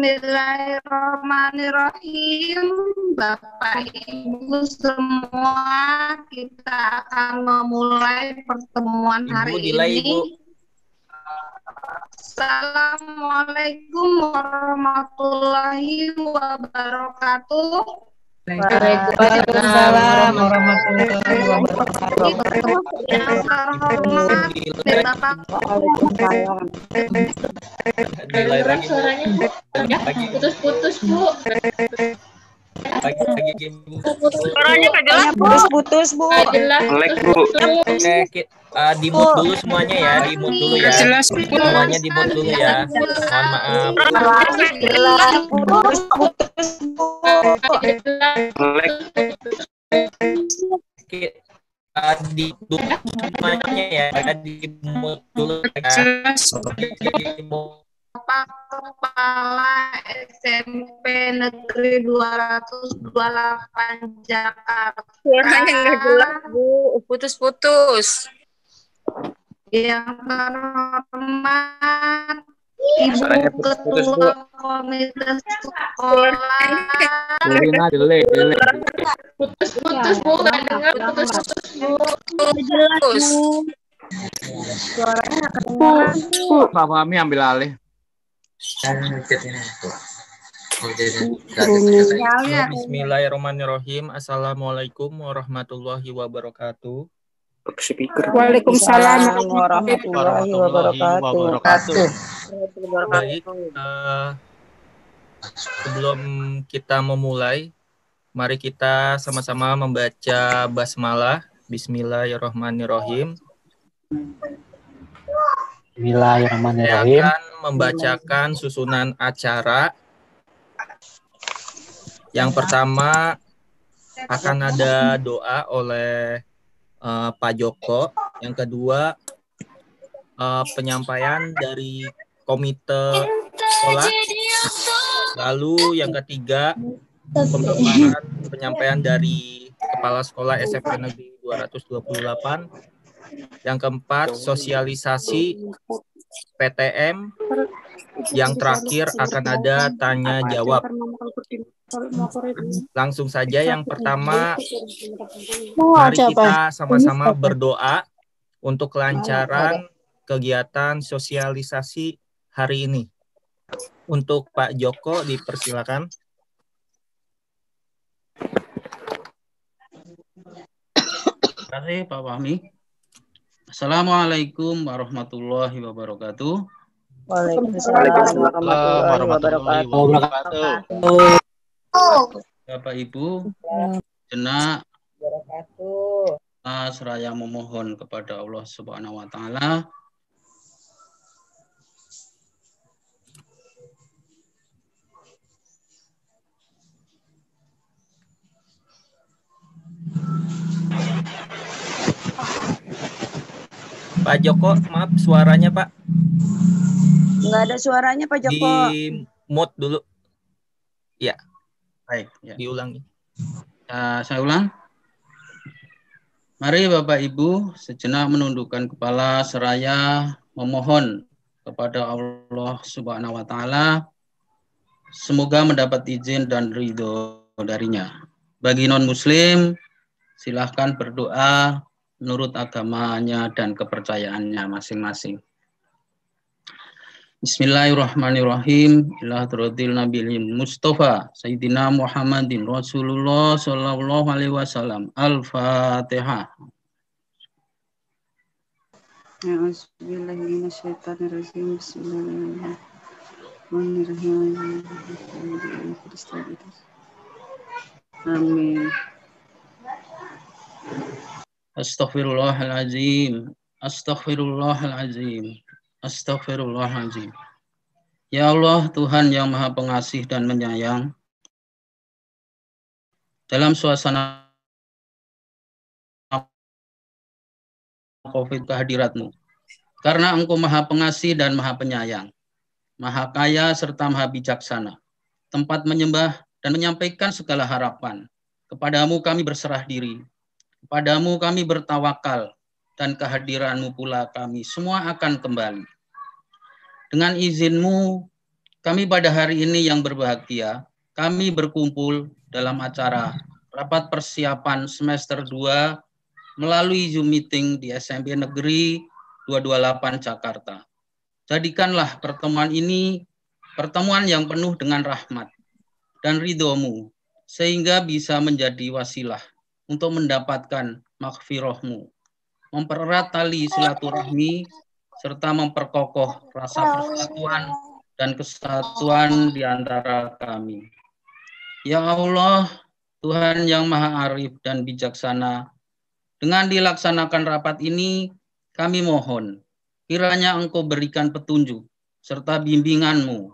Bismillahirrahmanirrahim. Bapak Ibu semua, kita akan memulai pertemuan hari ini. Assalamualaikum warahmatullahi wabarakatuh. Waalaikumsalam warahmatullahi wabarakatuh. Yang terhormat Bapak Putus-putus, Bu. Suaranya nggak jelas, putus-putus, Bu. Jelek, Bu. Di mute dulu semuanya ya, di mute dulu ya. Semuanya di mute dulu ya. Mohon maaf. Putus-putus, Bu. Di semuanya ya, di mute dulu ya. Bapak Kepala SMP Negeri 228 Jakarta. Suaranya nggak jelas, Bu. Putus-putus. Yang terhormat Ibu Ketua Komite Sekolah. Putus-putus, Bu. Nggak dengar putus-putus, Bu. Suaranya kedengaran, Bu. Pak Fahmi ambil alih. Bismillahirrahmanirrahim. Assalamualaikum warahmatullahi wabarakatuh. Waalaikumsalam warahmatullahi wabarakatuh. Baik, sebelum kita memulai, mari kita sama-sama membaca basmalah. Bismillahirrahmanirrahim. Bismillahirrahmanirrahim. Saya akan membacakan susunan acara. Yang pertama akan ada doa oleh Pak Joko. Yang kedua penyampaian dari komite sekolah. Lalu yang ketiga penyampaian dari Kepala Sekolah SMP Negeri 228. Yang keempat sosialisasi PTM. Yang terakhir akan ada tanya jawab. Langsung saja yang pertama, mari kita sama-sama berdoa untuk kelancaran kegiatan sosialisasi hari ini. Untuk Pak Joko dipersilakan. Terima kasih Pak Fahmi. Assalamualaikum warahmatullahi wabarakatuh. Waalaikumsalam warahmatullahi wabarakatuh. Bapak Ibu, sejenak seraya memohon kepada Allah Subhanahu wa taala Pak Joko, maaf suaranya Pak. Nggak ada suaranya Pak Joko. Di mute dulu. Ya. Baik, ya. Diulangi. Saya ulang. Mari Bapak Ibu sejenak menundukkan kepala seraya memohon kepada Allah Subhanahu wa taala semoga mendapat izin dan ridho darinya. Bagi non muslim silahkan berdoa menurut agamanya dan kepercayaannya masing-masing. Bismillahirrahmanirrahim. Ila hadratil Nabil Mustafa Sayyidina Muhammadin Rasulullah sallallahu alaihi wasallam. Al-Fatihah. Bismillahirrahmanirrahim. Bismillahirrahmanirrahim. Amin. Astaghfirullahalazim. Astaghfirullahalazim. Astaghfirullahalazim. Ya Allah, Tuhan yang Maha Pengasih dan Penyayang, dalam suasana COVID kehadirat-Mu, karena Engkau Maha Pengasih dan Maha Penyayang, Maha Kaya serta Maha Bijaksana, tempat menyembah dan menyampaikan segala harapan. Kepadamu kami berserah diri, kepadamu kami bertawakal, dan kehadiran-Mu pula kami semua akan kembali. Dengan izin-Mu, kami pada hari ini yang berbahagia, kami berkumpul dalam acara rapat persiapan semester 2 melalui Zoom meeting di SMP Negeri 228 Jakarta. Jadikanlah pertemuan ini pertemuan yang penuh dengan rahmat dan ridho-Mu, sehingga bisa menjadi wasilah untuk mendapatkan maghfirah-Mu, mempererat tali silaturahmi, serta memperkokoh rasa persatuan dan kesatuan di antara kami. Ya Allah, Tuhan yang Maha Arif dan Bijaksana, dengan dilaksanakan rapat ini, kami mohon, kiranya Engkau berikan petunjuk serta bimbingan-Mu,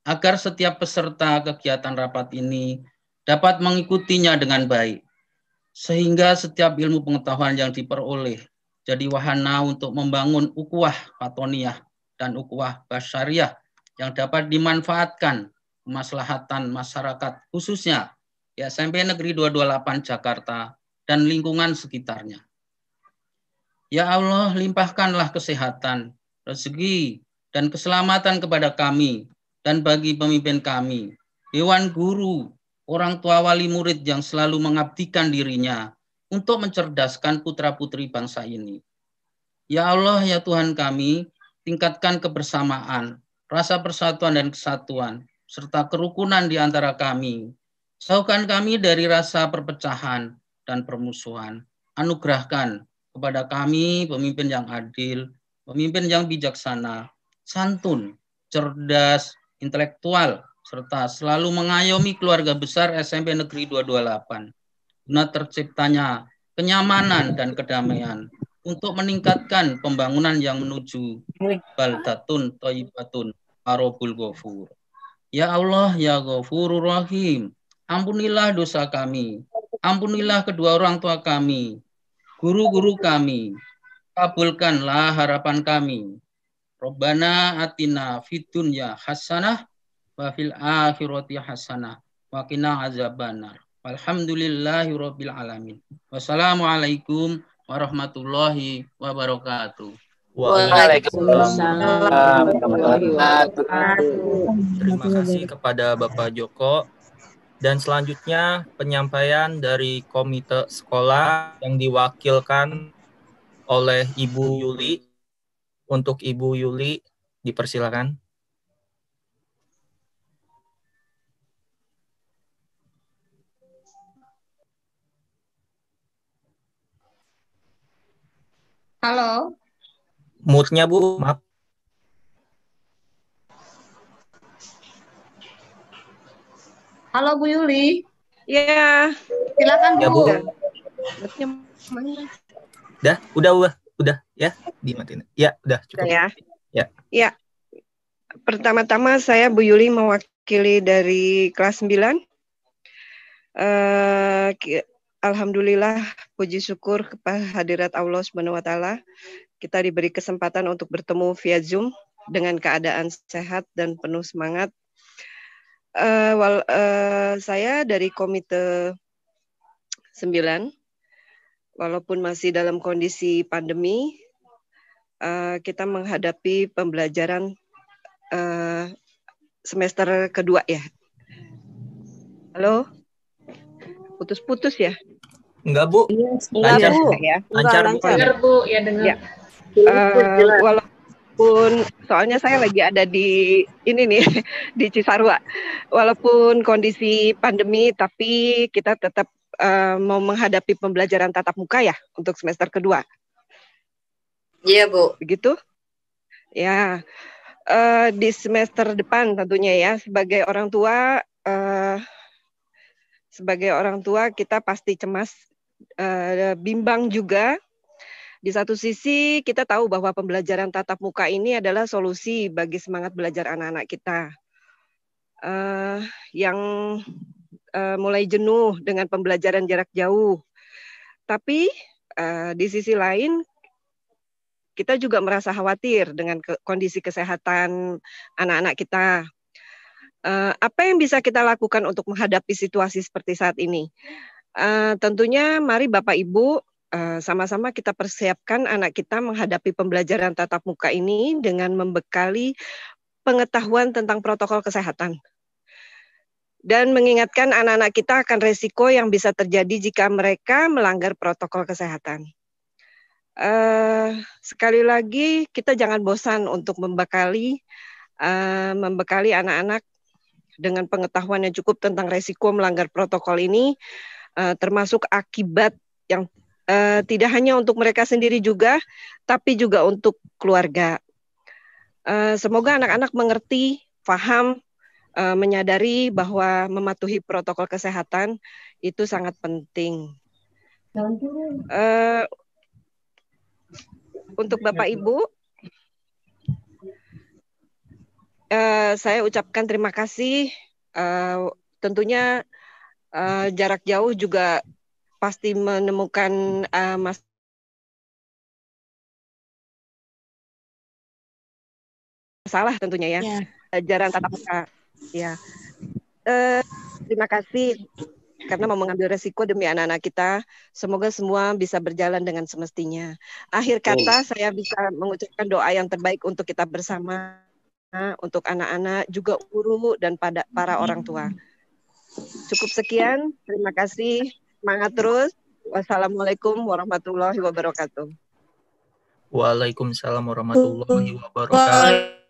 agar setiap peserta kegiatan rapat ini dapat mengikutinya dengan baik, sehingga setiap ilmu pengetahuan yang diperoleh jadi wahana untuk membangun ukhuwah fatoniyah dan ukhuwah basyariah yang dapat dimanfaatkan kemaslahatan masyarakat, khususnya di SMP Negeri 228 Jakarta dan lingkungan sekitarnya. Ya Allah, limpahkanlah kesehatan, rezeki, dan keselamatan kepada kami dan bagi pemimpin kami, dewan guru, orang tua wali murid yang selalu mengabdikan dirinya untuk mencerdaskan putra-putri bangsa ini. Ya Allah, ya Tuhan kami, tingkatkan kebersamaan, rasa persatuan dan kesatuan, serta kerukunan di antara kami. Jauhkan kami dari rasa perpecahan dan permusuhan. Anugerahkan kepada kami pemimpin yang adil, pemimpin yang bijaksana, santun, cerdas, intelektual, serta selalu mengayomi keluarga besar SMP Negeri 228. Guna terciptanya kenyamanan dan kedamaian untuk meningkatkan pembangunan yang menuju baldatun thayyibatun arobul ghafur. Ya Allah, ya Ghafurur Rahim, ampunilah dosa kami, ampunilah kedua orang tua kami, guru-guru kami, kabulkanlah harapan kami. Rabbana atina fid dunya hasanah wa fil akhirati hasanah wa qina azabannar. Walhamdulillahirabbil alamin. Wassalamualaikum warahmatullahi wabarakatuh. Waalaikumsalam. Terima kasih kepada Bapak Joko. Dan selanjutnya penyampaian dari komite sekolah yang diwakilkan oleh Ibu Yuli. Untuk Ibu Yuli, dipersilakan. Halo. Mute-nya Bu, maaf. Halo Bu Yuli. Ya. Silakan Bu. Ya Bu. Udah ya, dimatiin. Ya, udah cukup. Ya. Pertama-tama saya Bu Yuli mewakili dari kelas 9. Alhamdulillah, puji syukur kepada hadirat Allah Subhanahu wa taala, kita diberi kesempatan untuk bertemu via Zoom dengan keadaan sehat dan penuh semangat. Saya dari komite 9, walaupun masih dalam kondisi pandemi, kita menghadapi pembelajaran semester kedua ya. Halo? Putus-putus ya? Enggak Bu. Lancar ya. Lancar Bu, ya dengar. Ya. Walaupun soalnya saya lagi ada di ini nih di Cisarua. Walaupun kondisi pandemi, tapi kita tetap mau menghadapi pembelajaran tatap muka ya untuk semester kedua. Iya Bu. Begitu? Ya. Di semester depan tentunya ya sebagai orang tua kita pasti cemas, bimbang juga. Di satu sisi kita tahu bahwa pembelajaran tatap muka ini adalah solusi bagi semangat belajar anak-anak kita yang mulai jenuh dengan pembelajaran jarak jauh. Tapi di sisi lain kita juga merasa khawatir dengan kondisi kesehatan anak-anak kita. Apa yang bisa kita lakukan untuk menghadapi situasi seperti saat ini? Tentunya mari Bapak Ibu sama-sama kita persiapkan anak kita menghadapi pembelajaran tatap muka ini dengan membekali pengetahuan tentang protokol kesehatan dan mengingatkan anak-anak kita akan resiko yang bisa terjadi jika mereka melanggar protokol kesehatan. Sekali lagi kita jangan bosan untuk membekali anak-anak dengan pengetahuan yang cukup tentang resiko melanggar protokol ini, termasuk akibat yang tidak hanya untuk mereka sendiri juga, tapi juga untuk keluarga. Semoga anak-anak mengerti, paham, menyadari bahwa mematuhi protokol kesehatan itu sangat penting. Untuk Bapak Ibu, saya ucapkan terima kasih. Tentunya jarak jauh juga pasti menemukan masalah tentunya ya. Pelajaran tatap muka. Ya. Terima kasih karena mau mengambil resiko demi anak-anak kita. Semoga semua bisa berjalan dengan semestinya. Akhir kata saya bisa mengucapkan doa yang terbaik untuk kita bersama, untuk anak-anak, juga guru dan pada para orang tua. Cukup sekian, terima kasih. Semangat terus. Wassalamualaikum warahmatullahi wabarakatuh. Waalaikumsalam warahmatullahi wabarakatuh.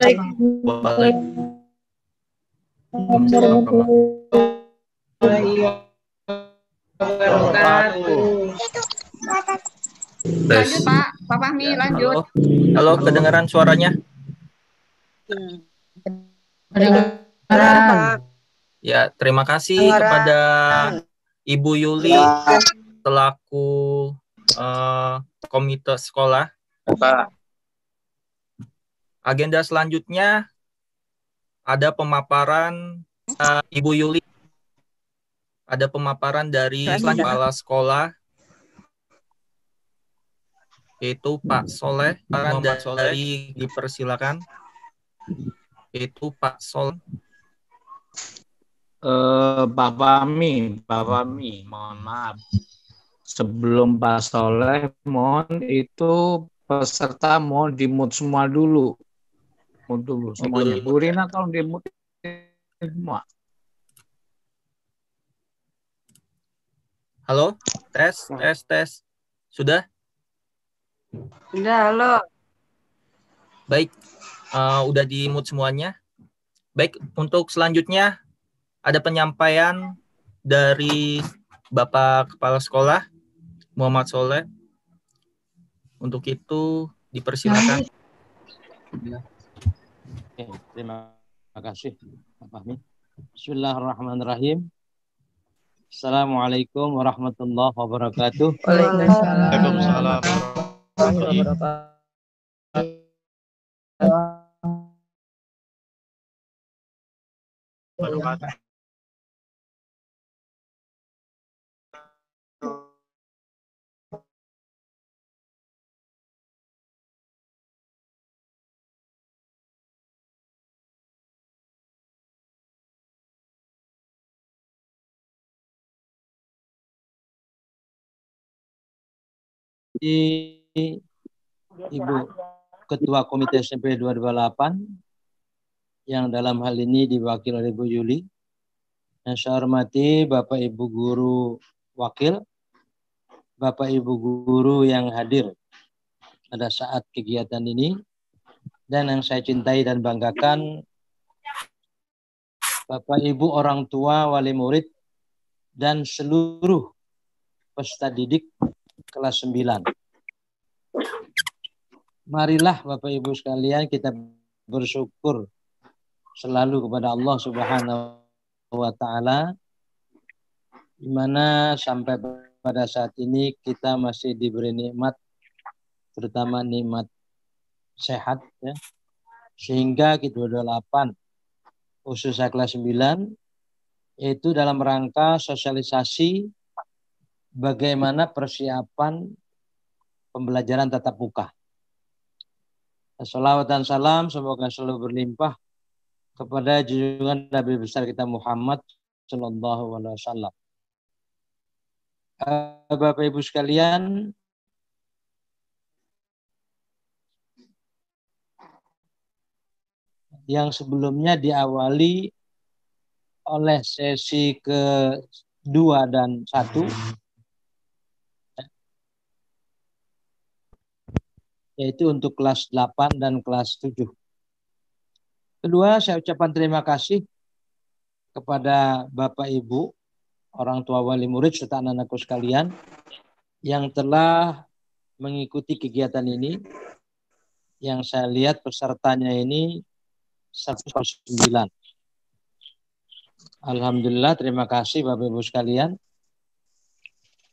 Waalaikumsalam warahmatullahi wabarakatuh. Lanjut Pak Fahmi, lanjut. Halo, kedengaran suaranya? Ya, terima kasih kepada Ibu Yuli selaku komite sekolah. Agenda selanjutnya ada pemaparan Ibu Yuli. Ada pemaparan dari kepala sekolah, yaitu Pak Soleh. Muhammad Soleh dipersilakan. Yaitu Pak Soleh. Pak Fahmi, mohon maaf. Sebelum Pak Soleh, mohon itu peserta mohon di-mute semua dulu. Mute dulu semuanya. Bu Rina tolong di-mute semua. Halo, tes. Sudah? Sudah, halo. Baik, udah di-mute semuanya. Baik, untuk selanjutnya ada penyampaian dari Bapak Kepala Sekolah Muhammad Soleh. Untuk itu dipersilakan. Oke, terima kasih Pak Fahmi. Bismillahirrahmanirrahim. Assalamualaikum warahmatullahi wabarakatuh. Waalaikumsalam. Ibu Ketua Komite SMP 228 yang dalam hal ini diwakili oleh Ibu Yuli. Yang saya hormati Bapak Ibu Guru Wakil, Bapak Ibu Guru yang hadir pada saat kegiatan ini, dan yang saya cintai dan banggakan Bapak Ibu orang tua, wali murid, dan seluruh peserta didik kelas 9. Marilah Bapak Ibu sekalian kita bersyukur selalu kepada Allah Subhanahu wa Ta'ala, di mana sampai pada saat ini kita masih diberi nikmat, terutama nikmat sehat, ya, sehingga K228 khususnya kelas 9 itu dalam rangka sosialisasi bagaimana persiapan pembelajaran tatap muka. Salawat dan salam semoga selalu berlimpah kepada junjungan Nabi besar kita Muhammad Sallallahu Alaihi Wasallam. Bapak Ibu sekalian, yang sebelumnya diawali oleh sesi ke-2 dan 1, yaitu untuk kelas 8 dan kelas 7. Kedua, saya ucapkan terima kasih kepada Bapak Ibu, orang tua wali murid, serta anak-anakku sekalian yang telah mengikuti kegiatan ini. Yang saya lihat pesertanya ini 109. Alhamdulillah, terima kasih Bapak Ibu sekalian.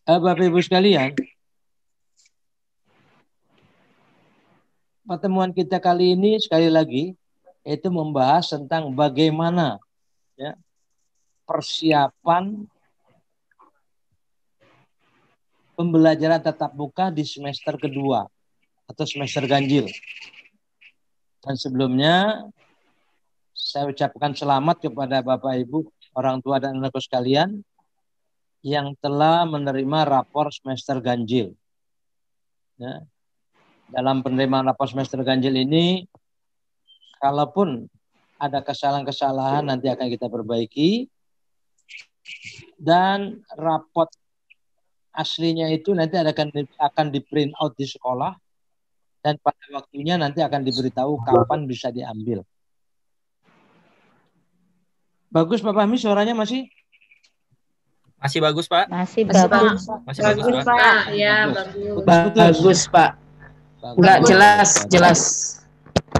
Bapak Ibu sekalian, pertemuan kita kali ini sekali lagi yaitu membahas tentang bagaimana ya, persiapan pembelajaran tatap muka di semester kedua atau semester ganjil. Dan sebelumnya saya ucapkan selamat kepada Bapak Ibu, orang tua dan anakku sekalian yang telah menerima rapor semester ganjil. Ya. Dalam penerimaan rapor semester ganjil ini, kalaupun ada kesalahan-kesalahan nanti akan kita perbaiki, dan rapor aslinya itu nanti akan di print out di sekolah, dan pada waktunya nanti akan diberitahu kapan bisa diambil. Bagus Pak Fahmi, suaranya masih? Masih bagus Pak? Masih bagus. Masih bagus Pak? Pak. Ya, bagus. Bagus Pak. Enggak jelas.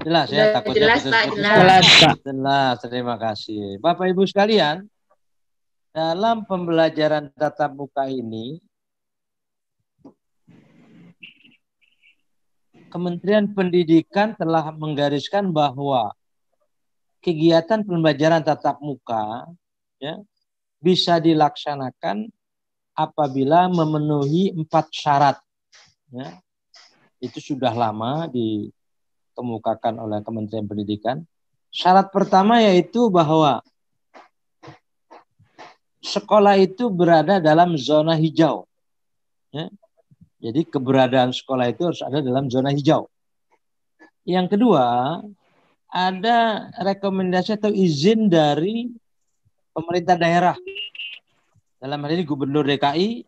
Jelas ya, takutnya Jelas Pak, Jelas Pak. Jelas, terima kasih. Bapak Ibu sekalian, dalam pembelajaran tatap muka ini, Kementerian Pendidikan telah menggariskan bahwa kegiatan pembelajaran tatap muka ya, bisa dilaksanakan apabila memenuhi 4 syarat. Ya. Itu sudah lama dikemukakan oleh Kementerian Pendidikan. Syarat pertama yaitu bahwa sekolah itu berada dalam zona hijau. Ya. Jadi keberadaan sekolah itu harus ada dalam zona hijau. Yang kedua, ada rekomendasi atau izin dari pemerintah daerah. Dalam hal ini Gubernur DKI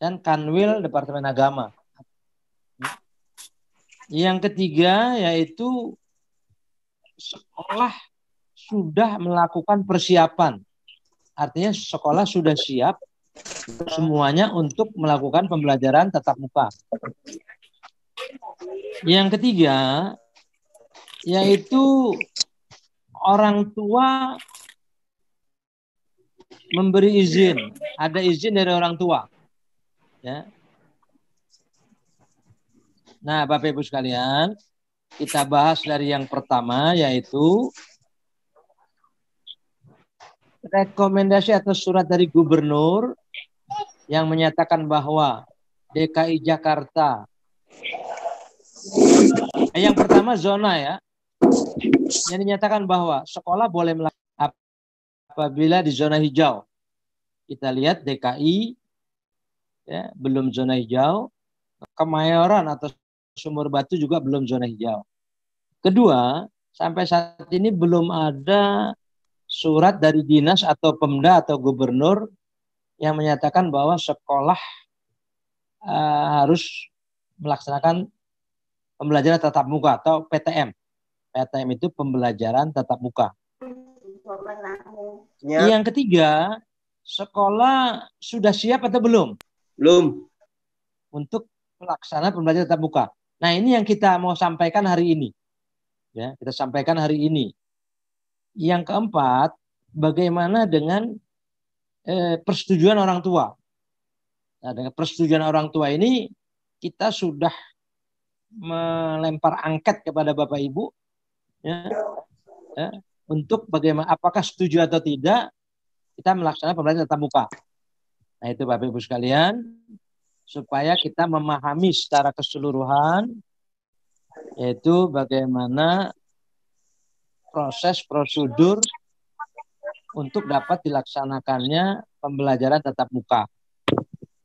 dan Kanwil Departemen Agama. Yang ketiga yaitu sekolah sudah melakukan persiapan. Artinya sekolah sudah siap semuanya untuk melakukan pembelajaran tatap muka. Yang ketiga yaitu orang tua memberi izin, ada izin dari orang tua. Ya. Nah, Bapak Ibu sekalian, kita bahas dari yang pertama yaitu rekomendasi atau surat dari gubernur yang menyatakan bahwa DKI Jakarta, yang pertama zona ya, yang dinyatakan bahwa sekolah boleh melakukan apabila di zona hijau. Kita lihat DKI ya, belum zona hijau, Kemayoran atau Sumur Batu juga belum zona hijau. Kedua, sampai saat ini belum ada surat dari dinas atau Pemda atau gubernur yang menyatakan bahwa sekolah harus melaksanakan pembelajaran tatap muka atau PTM. PTM itu pembelajaran tatap muka. Yang ketiga, sekolah sudah siap atau belum? Belum. Untuk pelaksanaan pembelajaran tatap muka. Nah, ini yang kita mau sampaikan hari ini. Ya, kita sampaikan hari ini. Yang keempat, bagaimana dengan persetujuan orang tua? Nah, dengan persetujuan orang tua ini, kita sudah melempar angket kepada Bapak Ibu ya, untuk bagaimana, apakah setuju atau tidak kita melaksanakan pembelajaran tatap muka. Nah, itu Bapak Ibu sekalian, supaya kita memahami secara keseluruhan yaitu bagaimana proses prosedur untuk dapat dilaksanakannya pembelajaran tatap muka.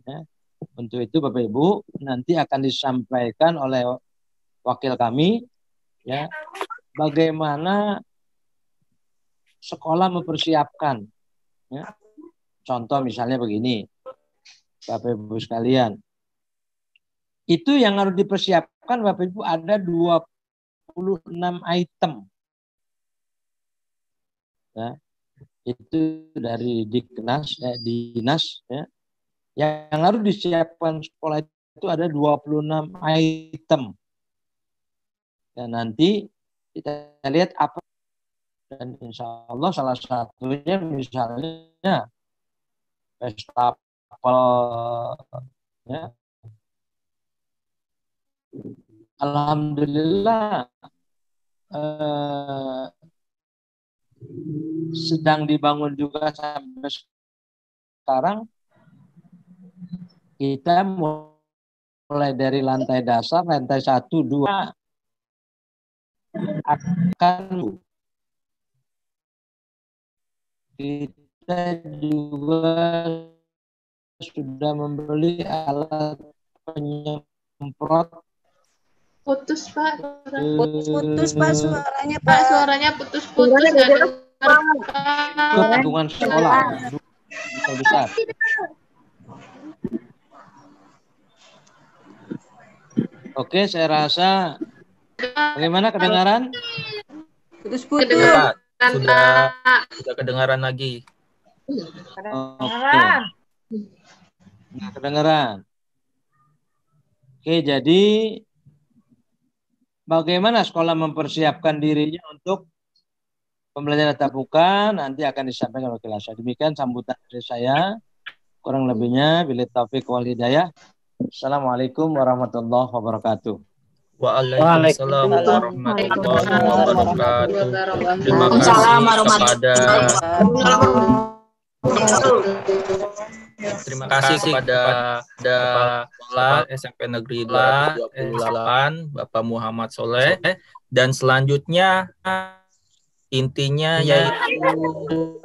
Ya. Untuk itu Bapak Ibu nanti akan disampaikan oleh wakil kami ya, bagaimana sekolah mempersiapkan. Ya. Contoh misalnya begini, Bapak Ibu sekalian. Itu yang harus dipersiapkan Bapak Ibu ada 26 item. Ya. Itu dari dinas ya. Yang harus disiapkan sekolah itu ada 26 item. Dan nanti kita lihat apa, dan insya Allah salah satunya misalnya pesta apel, ya. Alhamdulillah sedang dibangun juga sampai sekarang. Kita mulai dari lantai dasar, lantai 1, 2 akan kita juga sudah membeli alat penyemprot. Putus Pak. Putus Pak suaranya Pak, Pak. suaranya putus-putus nggak dengar. Itu lingkungan sekolah besar. Oke, saya rasa bagaimana kedengaran? Putus-putus. Pak, sudah kedengaran lagi. Oke. Nah, kedengaran. Oke, jadi bagaimana sekolah mempersiapkan dirinya untuk pembelajaran tatap muka nanti akan disampaikan oleh kelas. Demikian sambutan dari saya. Kurang lebihnya billahi taufiq wal hidayah. Assalamualaikum warahmatullahi wabarakatuh. Waalaikumsalam warahmatullahi wabarakatuh. Terima kasih kepada Kepala SMP Negeri 28 Bapak Muhammad Soleh, dan selanjutnya intinya yaitu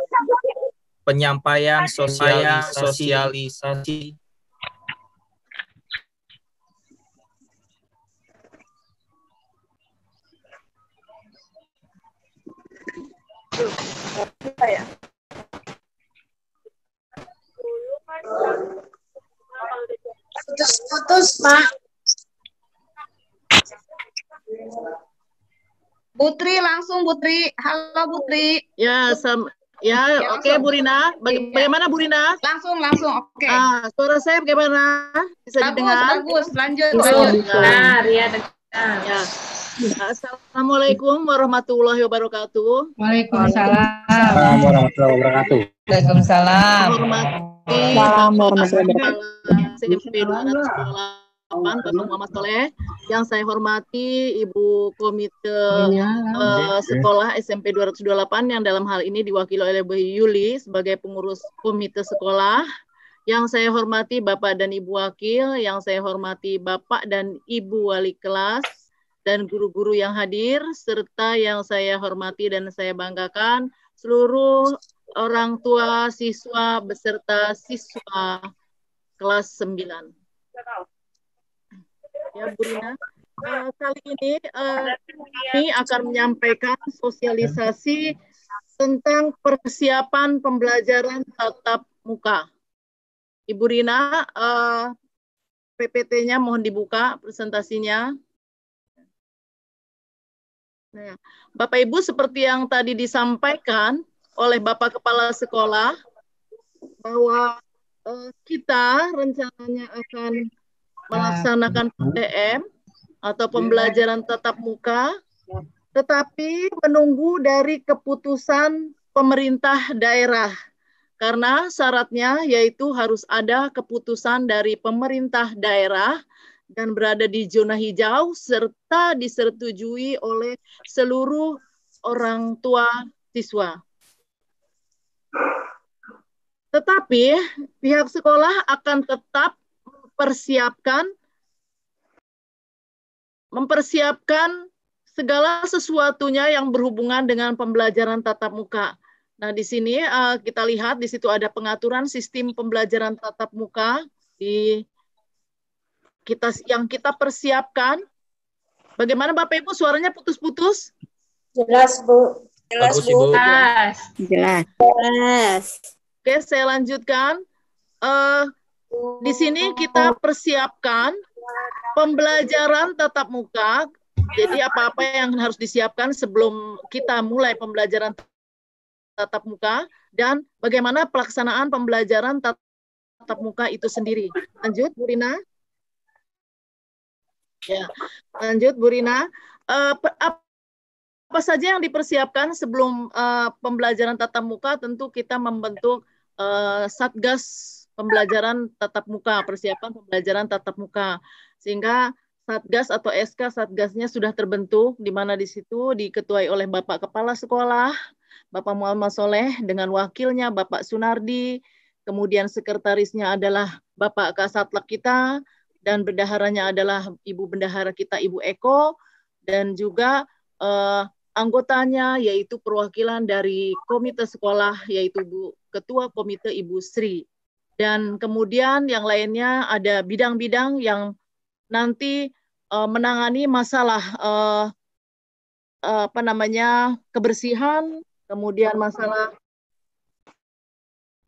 penyampaian sosialisasi Putus-putus Pak. Putri langsung Putri. Halo Putri. Ya, oke Bu Rina. Bagaimana Bu Rina? Langsung, oke. Suara saya bagaimana? Bisa didengar? Bagus. Lanjut. Ya. Assalamualaikum warahmatullahi wabarakatuh. Waalaikumsalam warahmatullahi wabarakatuh. Waalaikumsalam. SMP 228 Bapak Muhammad Soleh. Yang saya hormati Ibu Komite Sekolah SMP 228 yang dalam hal ini diwakili oleh Bu Yuli sebagai pengurus komite sekolah. Yang saya hormati Bapak dan Ibu Wakil, yang saya hormati Bapak dan Ibu Wali kelas, dan guru-guru yang hadir, serta yang saya hormati dan saya banggakan seluruh orang tua siswa beserta siswa kelas 9. Ya, Bu Rina. Kali ini kami akan menyampaikan sosialisasi tentang persiapan pembelajaran tatap muka. Ibu Rina, PPT-nya mohon dibuka presentasinya. Nah, Bapak Ibu, seperti yang tadi disampaikan oleh Bapak Kepala Sekolah, bahwa kita rencananya akan melaksanakan PTM atau pembelajaran tatap muka, tetapi menunggu dari keputusan pemerintah daerah. Karena syaratnya yaitu harus ada keputusan dari pemerintah daerah dan berada di zona hijau serta disetujui oleh seluruh orang tua siswa. Tetapi pihak sekolah akan tetap mempersiapkan segala sesuatunya yang berhubungan dengan pembelajaran tatap muka. Nah, di sini kita lihat di situ ada pengaturan sistem pembelajaran tatap muka yang kita persiapkan. Bagaimana Bapak Ibu, suaranya putus-putus? Jelas Bu. Jelas, Bagus, Ibu. Jelas. Oke, saya lanjutkan. Di sini kita persiapkan pembelajaran tatap muka. Jadi apa-apa yang harus disiapkan sebelum kita mulai pembelajaran tatap muka dan bagaimana pelaksanaan pembelajaran tatap muka itu sendiri. Lanjut, Bu Rina. Ya, lanjut, Bu Rina. Apa saja yang dipersiapkan sebelum pembelajaran tatap muka? Tentu kita membentuk Satgas pembelajaran tatap muka, persiapan pembelajaran tatap muka. Sehingga Satgas atau SK Satgasnya sudah terbentuk, di mana di situ diketuai oleh Bapak Kepala Sekolah, Bapak Muhammad Soleh, dengan wakilnya Bapak Sunardi, kemudian sekretarisnya adalah Bapak Kasatlak kita, dan bendaharanya adalah Ibu Bendahara kita, Ibu Eko, dan juga anggotanya yaitu perwakilan dari komite sekolah, yaitu Ketua Komite Ibu Sri. Dan kemudian yang lainnya ada bidang-bidang yang nanti menangani masalah kebersihan, kemudian masalah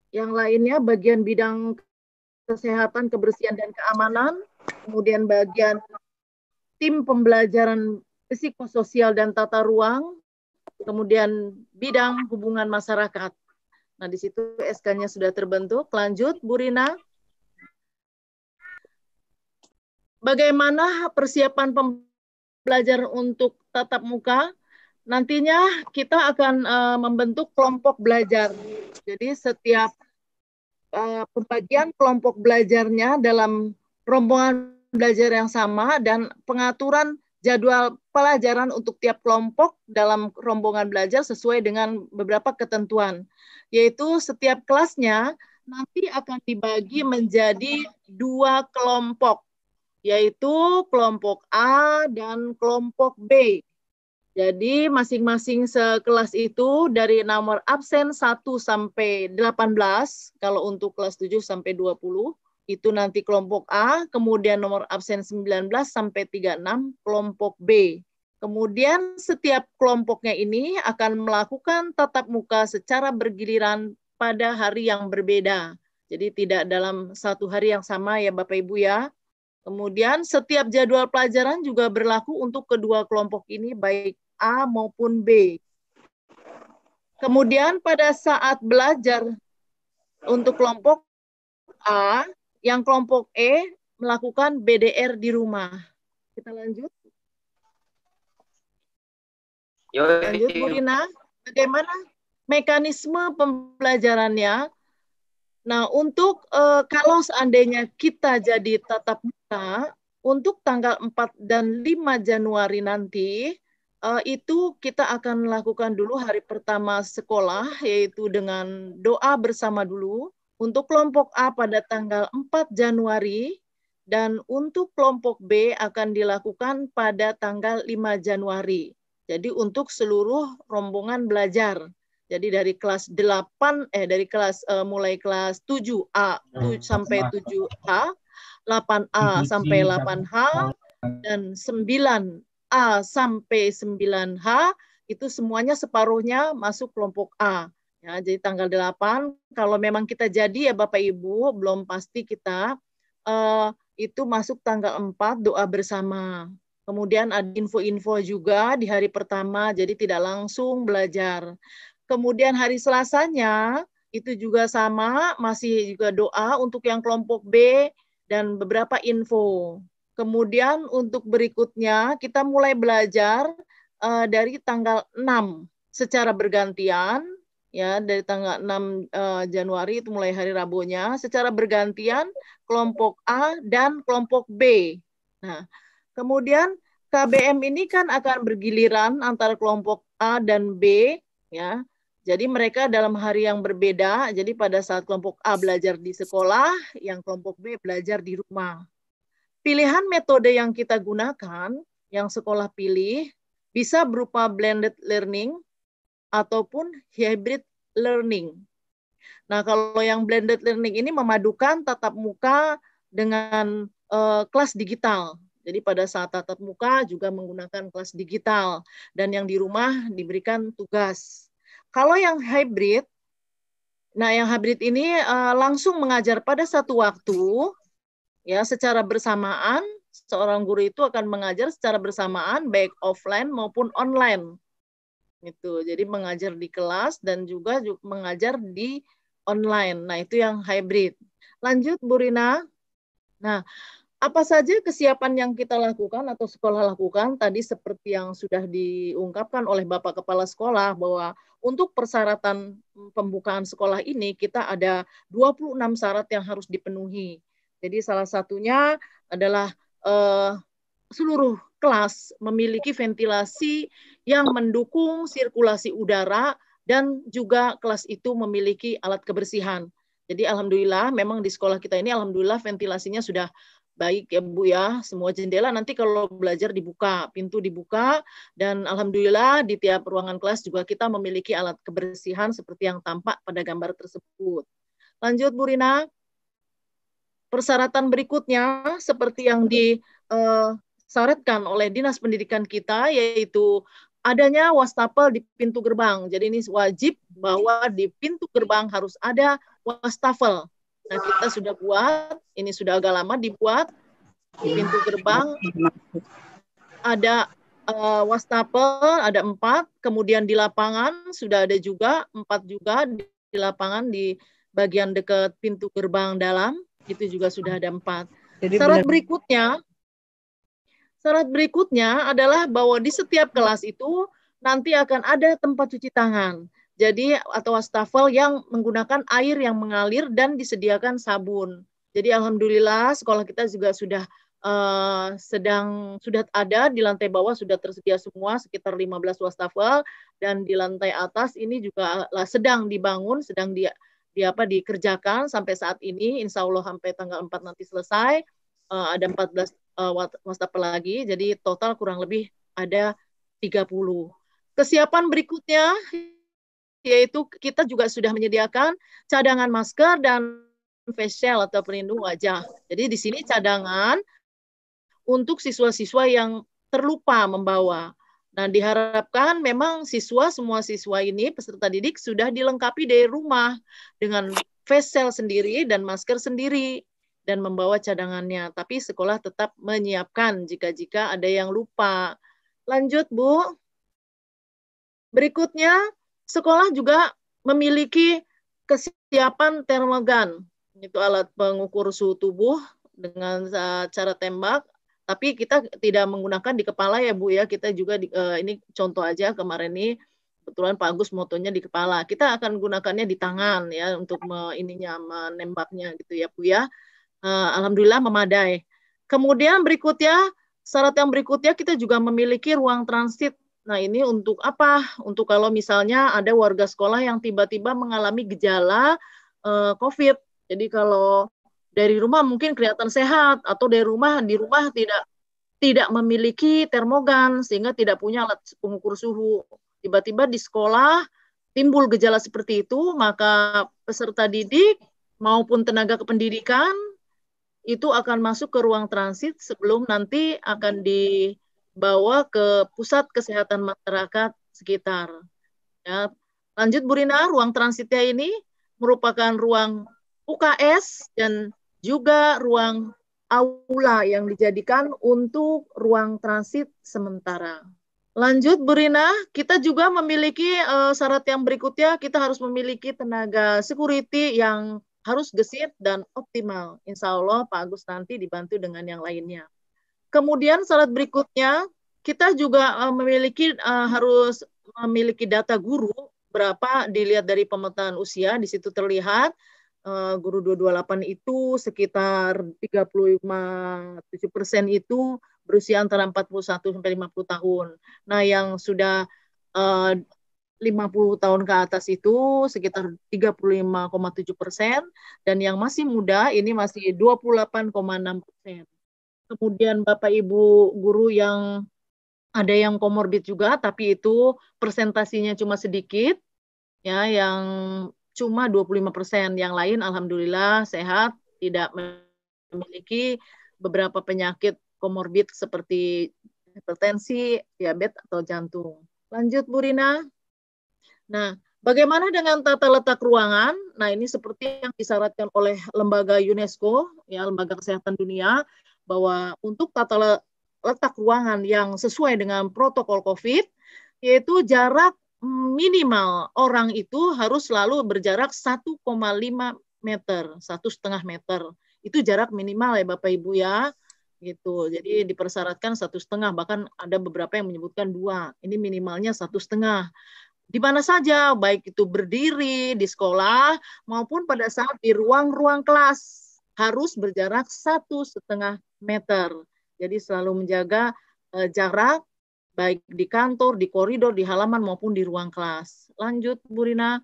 yang lainnya bagian bidang kesehatan, kebersihan dan keamanan, kemudian bagian tim pembelajaran psikososial dan tata ruang, kemudian bidang hubungan masyarakat. Nah, di situ SK-nya sudah terbentuk. Lanjut, Bu Rina. Bagaimana persiapan pembelajaran untuk tatap muka? Nantinya kita akan membentuk kelompok belajar. Jadi setiap pembagian kelompok belajarnya dalam rombongan belajar yang sama dan pengaturan jadwal pelajaran untuk tiap kelompok dalam rombongan belajar sesuai dengan beberapa ketentuan. Yaitu setiap kelasnya nanti akan dibagi menjadi 2 kelompok, yaitu kelompok A dan kelompok B. Jadi masing-masing sekelas itu dari nomor absen 1 sampai 18, kalau untuk kelas 7 sampai 20, itu nanti kelompok A, kemudian nomor absen 19 sampai 36, kelompok B. Kemudian setiap kelompoknya ini akan melakukan tatap muka secara bergiliran pada hari yang berbeda. Jadi tidak dalam satu hari yang sama ya Bapak Ibu ya. Kemudian setiap jadwal pelajaran juga berlaku untuk kedua kelompok ini baik A maupun B. Kemudian pada saat belajar untuk kelompok A, yang kelompok E melakukan BDR di rumah. Kita lanjut. Lanjut, Bu Rina. Bagaimana mekanisme pembelajarannya? Nah, untuk kalau seandainya kita jadi tatap muka, untuk tanggal 4 dan 5 Januari nanti, itu kita akan melakukan dulu hari pertama sekolah, yaitu dengan doa bersama dulu. Untuk kelompok A pada tanggal 4 Januari, dan untuk kelompok B akan dilakukan pada tanggal 5 Januari. Jadi untuk seluruh rombongan belajar. Jadi dari kelas 8, mulai kelas 7A sampai 7A, 8A sampai 8H, dan 9A sampai 9H, itu semuanya separuhnya masuk kelompok A. Ya, jadi tanggal 8, kalau memang kita jadi ya Bapak Ibu, belum pasti kita, itu masuk tanggal 4 doa bersama. Kemudian ada info-info juga di hari pertama, jadi tidak langsung belajar. Kemudian hari Selasanya, itu juga sama, masih juga doa untuk yang kelompok B dan beberapa info. Kemudian untuk berikutnya, kita mulai belajar dari tanggal 6 secara bergantian, ya dari tanggal 6 Januari itu mulai hari Rabunya, secara bergantian kelompok A dan kelompok B. Nah, kemudian KBM ini kan akan bergiliran antara kelompok A dan B, ya. Jadi mereka dalam hari yang berbeda. Jadi pada saat kelompok A belajar di sekolah, yang kelompok B belajar di rumah. Pilihan metode yang kita gunakan, yang sekolah pilih, bisa berupa blended learning ataupun hybrid learning. Nah, kalau yang blended learning ini memadukan tatap muka dengan kelas digital. Jadi pada saat tatap muka juga menggunakan kelas digital, dan yang di rumah diberikan tugas. Kalau yang hybrid, nah yang hybrid ini langsung mengajar pada satu waktu, ya secara bersamaan. Seorang guru itu akan mengajar secara bersamaan baik offline maupun online. Gitu. Jadi mengajar di kelas dan juga mengajar di online. Nah, itu yang hybrid. Lanjut Bu Rina. Nah, apa saja kesiapan yang kita lakukan atau sekolah lakukan tadi seperti yang sudah diungkapkan oleh Bapak Kepala Sekolah bahwa untuk persyaratan pembukaan sekolah ini kita ada 26 syarat yang harus dipenuhi. Jadi salah satunya adalah seluruh kelas memiliki ventilasi yang mendukung sirkulasi udara dan juga kelas itu memiliki alat kebersihan. Jadi alhamdulillah memang di sekolah kita ini alhamdulillah ventilasinya sudah baik ya Bu ya. Semua jendela nanti kalau belajar dibuka, pintu dibuka, dan alhamdulillah di tiap ruangan kelas juga kita memiliki alat kebersihan seperti yang tampak pada gambar tersebut. Lanjut Bu Rina. Persyaratan berikutnya seperti yang disyaratkan oleh Dinas Pendidikan kita yaitu adanya wastafel di pintu gerbang. Jadi ini wajib bahwa di pintu gerbang harus ada wastafel. Nah, kita sudah buat, ini sudah agak lama dibuat di pintu gerbang. Ada wastafel, ada 4, kemudian di lapangan sudah ada juga 4 juga di lapangan di bagian dekat pintu gerbang dalam. Itu juga sudah ada 4. Jadi syarat berikutnya adalah bahwa di setiap kelas itu nanti akan ada tempat cuci tangan. Jadi atau wastafel yang menggunakan air yang mengalir dan disediakan sabun. Jadi alhamdulillah sekolah kita juga sudah ada di lantai bawah sudah tersedia semua sekitar 15 wastafel, dan di lantai atas ini juga sedang dibangun, sedang dikerjakan sampai saat ini, insya Allah sampai tanggal 4 nanti selesai, ada 14 wastafel lagi, jadi total kurang lebih ada 30. Kesiapan berikutnya, yaitu kita juga sudah menyediakan cadangan masker dan face shield atau pelindung wajah. Jadi di sini cadangan untuk siswa-siswa yang terlupa membawa. Nah, diharapkan memang semua siswa ini, peserta didik, sudah dilengkapi dari rumah dengan face shield sendiri dan masker sendiri dan membawa cadangannya. Tapi sekolah tetap menyiapkan jika ada yang lupa. Lanjut, Bu. Berikutnya, sekolah juga memiliki kesiapan termogan. Itu alat pengukur suhu tubuh dengan cara tembak. Tapi kita tidak menggunakan di kepala ya Bu ya, kita juga ini contoh aja kemarin ini kebetulan Pak Agus motonya di kepala. Kita akan gunakannya di tangan ya untuk menembaknya gitu ya Bu ya. Alhamdulillah memadai. Kemudian berikutnya, syarat yang berikutnya kita juga memiliki ruang transit. Nah ini untuk apa? Untuk kalau misalnya ada warga sekolah yang tiba-tiba mengalami gejala COVID. Jadi kalau dari rumah mungkin kelihatan sehat, atau di rumah tidak memiliki termogan sehingga tidak punya alat pengukur suhu. Tiba-tiba di sekolah timbul gejala seperti itu, maka peserta didik maupun tenaga kependidikan itu akan masuk ke ruang transit sebelum nanti akan dibawa ke pusat kesehatan masyarakat sekitar. Ya. Lanjut Bu Rina, ruang transitnya ini merupakan ruang UKS dan juga ruang aula yang dijadikan untuk ruang transit sementara. Lanjut Bu Rina, kita juga memiliki syarat yang berikutnya, kita harus memiliki tenaga security yang harus gesit dan optimal. Insya Allah Pak Agus nanti dibantu dengan yang lainnya. Kemudian syarat berikutnya, kita juga harus memiliki data guru, berapa dilihat dari pemetaan usia, di situ terlihat guru 228 itu sekitar 35-7% itu berusia antara 41 sampai 50 tahun. Nah, yang sudah 50 tahun ke atas itu sekitar 35,7%, dan yang masih muda ini masih 28,6%. Kemudian Bapak Ibu guru yang ada yang komorbid juga, tapi itu persentasinya cuma sedikit, ya, yang cuma 25%, yang lain alhamdulillah sehat, tidak memiliki beberapa penyakit komorbid seperti hipertensi, diabetes, atau jantung. Lanjut, Bu Rina. Nah, bagaimana dengan tata letak ruangan? Nah, ini seperti yang disyaratkan oleh lembaga UNESCO, ya, Lembaga Kesehatan Dunia, bahwa untuk tata letak ruangan yang sesuai dengan protokol COVID, yaitu jarak minimal orang itu harus selalu berjarak 1,5 meter, 1,5 meter. Itu jarak minimal ya Bapak Ibu ya. Gitu. Jadi dipersyaratkan 1,5, bahkan ada beberapa yang menyebutkan 2. Ini minimalnya 1,5. Di mana saja, baik itu berdiri di sekolah maupun pada saat di ruang-ruang kelas harus berjarak 1,5 meter. Jadi selalu menjaga jarak baik di kantor, di koridor, di halaman maupun di ruang kelas. Lanjut, Bu Rina.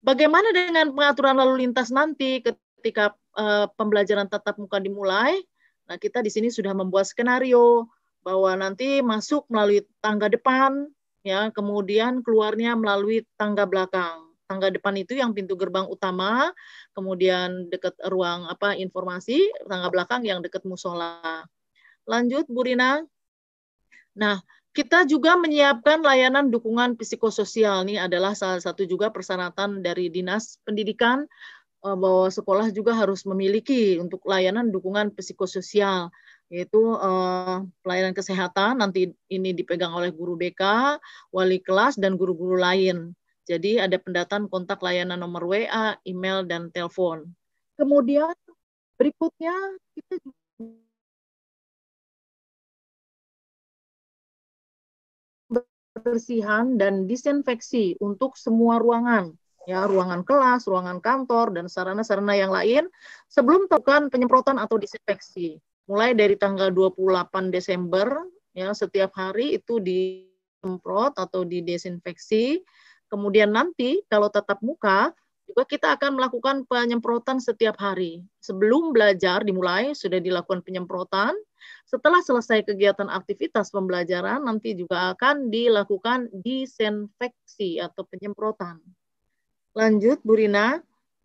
Bagaimana dengan pengaturan lalu lintas nanti ketika pembelajaran tatap muka dimulai? Nah, kita di sini sudah membuat skenario bahwa nanti masuk melalui tangga depan, ya, kemudian keluarnya melalui tangga belakang. Tangga depan itu yang pintu gerbang utama, kemudian dekat ruang informasi, tangga belakang yang dekat musola. Lanjut, Bu Rina. Nah, kita juga menyiapkan layanan dukungan psikososial. Ini adalah salah satu juga persyaratan dari Dinas Pendidikan, bahwa sekolah juga harus memiliki untuk layanan dukungan psikososial, yaitu pelayanan kesehatan, nanti ini dipegang oleh guru BK, wali kelas, dan guru-guru lain. Jadi ada pendataan kontak layanan nomor WA, email, dan telepon. Kemudian berikutnya kita bersihan dan disinfeksi untuk semua ruangan, ya, ruangan kelas, ruangan kantor, dan sarana-sarana yang lain sebelum melakukan penyemprotan atau disinfeksi. Mulai dari tanggal 28 Desember, ya, setiap hari itu disemprot atau didesinfeksi. Kemudian nanti kalau tatap muka juga kita akan melakukan penyemprotan setiap hari. Sebelum belajar dimulai sudah dilakukan penyemprotan. Setelah selesai kegiatan aktivitas pembelajaran nanti juga akan dilakukan disinfeksi atau penyemprotan. Lanjut, Bu Rina.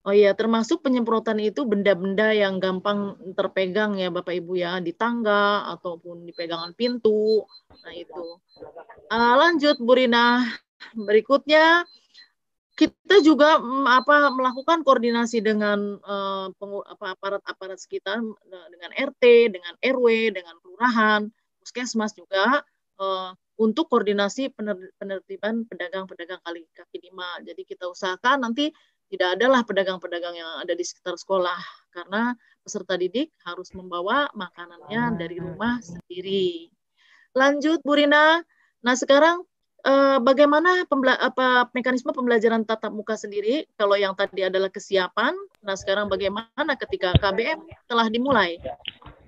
Oh iya, termasuk penyemprotan itu benda-benda yang gampang terpegang ya Bapak Ibu ya, di tangga ataupun di pegangan pintu. Nah itu. Lanjut, Bu Rina. Berikutnya kita juga melakukan koordinasi dengan aparat-aparat sekitar, dengan RT, dengan RW, dengan kelurahan, puskesmas juga, untuk koordinasi penertiban pedagang-pedagang kaki lima. Jadi kita usahakan nanti tidak adalah pedagang-pedagang yang ada di sekitar sekolah, karena peserta didik harus membawa makanannya dari rumah sendiri. Lanjut, Bu Rina. Nah sekarang bagaimana mekanisme pembelajaran tatap muka sendiri? Kalau yang tadi adalah kesiapan, nah sekarang bagaimana ketika KBM telah dimulai?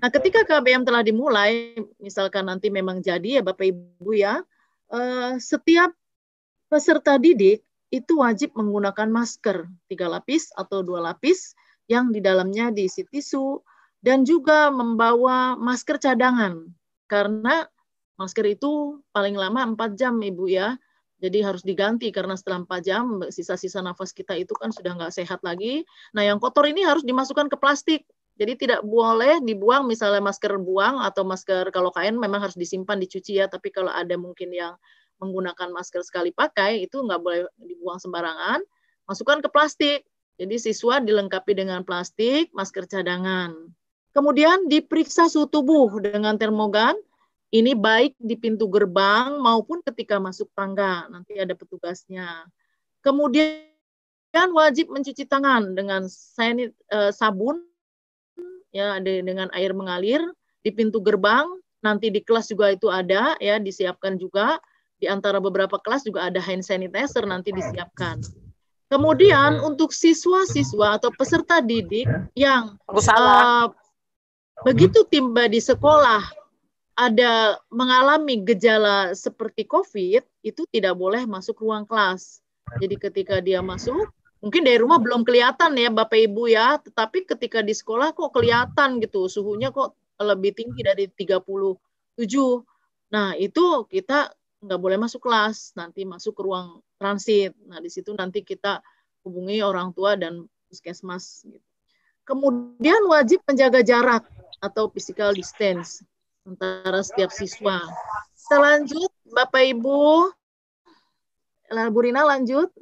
Nah ketika KBM telah dimulai, misalkan nanti memang jadi ya Bapak Ibu ya, setiap peserta didik itu wajib menggunakan masker 3 lapis atau 2 lapis yang di dalamnya diisi tisu, dan juga membawa masker cadangan, karena masker itu paling lama 4 jam, Ibu ya. Jadi harus diganti karena setelah 4 jam sisa-sisa nafas kita itu kan sudah nggak sehat lagi. Nah yang kotor ini harus dimasukkan ke plastik. Jadi tidak boleh dibuang, misalnya masker buang atau masker kalau kain memang harus disimpan, dicuci ya. Tapi kalau ada mungkin yang menggunakan masker sekali pakai, itu nggak boleh dibuang sembarangan. Masukkan ke plastik. Jadi siswa dilengkapi dengan plastik, masker cadangan. Kemudian diperiksa suhu tubuh dengan termogan. Ini baik di pintu gerbang maupun ketika masuk tangga, nanti ada petugasnya. Kemudian wajib mencuci tangan dengan sabun, ya, dengan air mengalir di pintu gerbang. Nanti di kelas juga itu ada, ya, disiapkan juga. Di antara beberapa kelas juga ada hand sanitizer nanti disiapkan. Kemudian untuk siswa-siswa atau peserta didik yang begitu tiba di sekolah ada mengalami gejala seperti COVID, itu tidak boleh masuk ruang kelas. Jadi ketika dia masuk, mungkin dari rumah belum kelihatan ya Bapak Ibu ya, tetapi ketika di sekolah kok kelihatan gitu, suhunya kok lebih tinggi dari 37. Nah itu kita nggak boleh masuk kelas, nanti masuk ke ruang transit. Nah di situ nanti kita hubungi orang tua dan puskesmas. Kemudian wajib menjaga jarak atau physical distance. antara setiap siswa. Kita lanjut, Bapak Ibu. Bu Rina lanjut.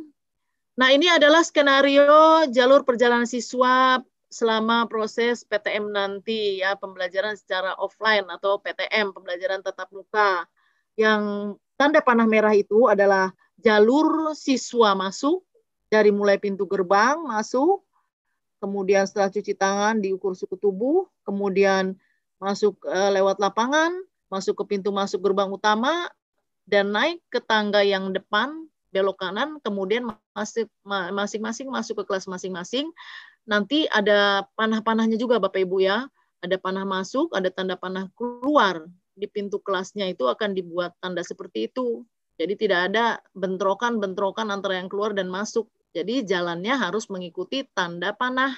Nah, ini adalah skenario jalur perjalanan siswa selama proses PTM nanti, ya, pembelajaran secara offline atau PTM, pembelajaran tatap muka. Yang tanda panah merah itu adalah jalur siswa masuk, dari mulai pintu gerbang masuk, kemudian setelah cuci tangan diukur suhu tubuh, kemudian masuk lewat lapangan, masuk ke pintu masuk gerbang utama, dan naik ke tangga yang depan, belok kanan, kemudian masing-masing masuk ke kelas masing-masing. Nanti ada panah-panahnya juga Bapak Ibu ya. Ada panah masuk, ada tanda panah keluar. Di pintu kelasnya itu akan dibuat tanda seperti itu. Jadi tidak ada bentrokan-bentrokan antara yang keluar dan masuk. Jadi jalannya harus mengikuti tanda panah.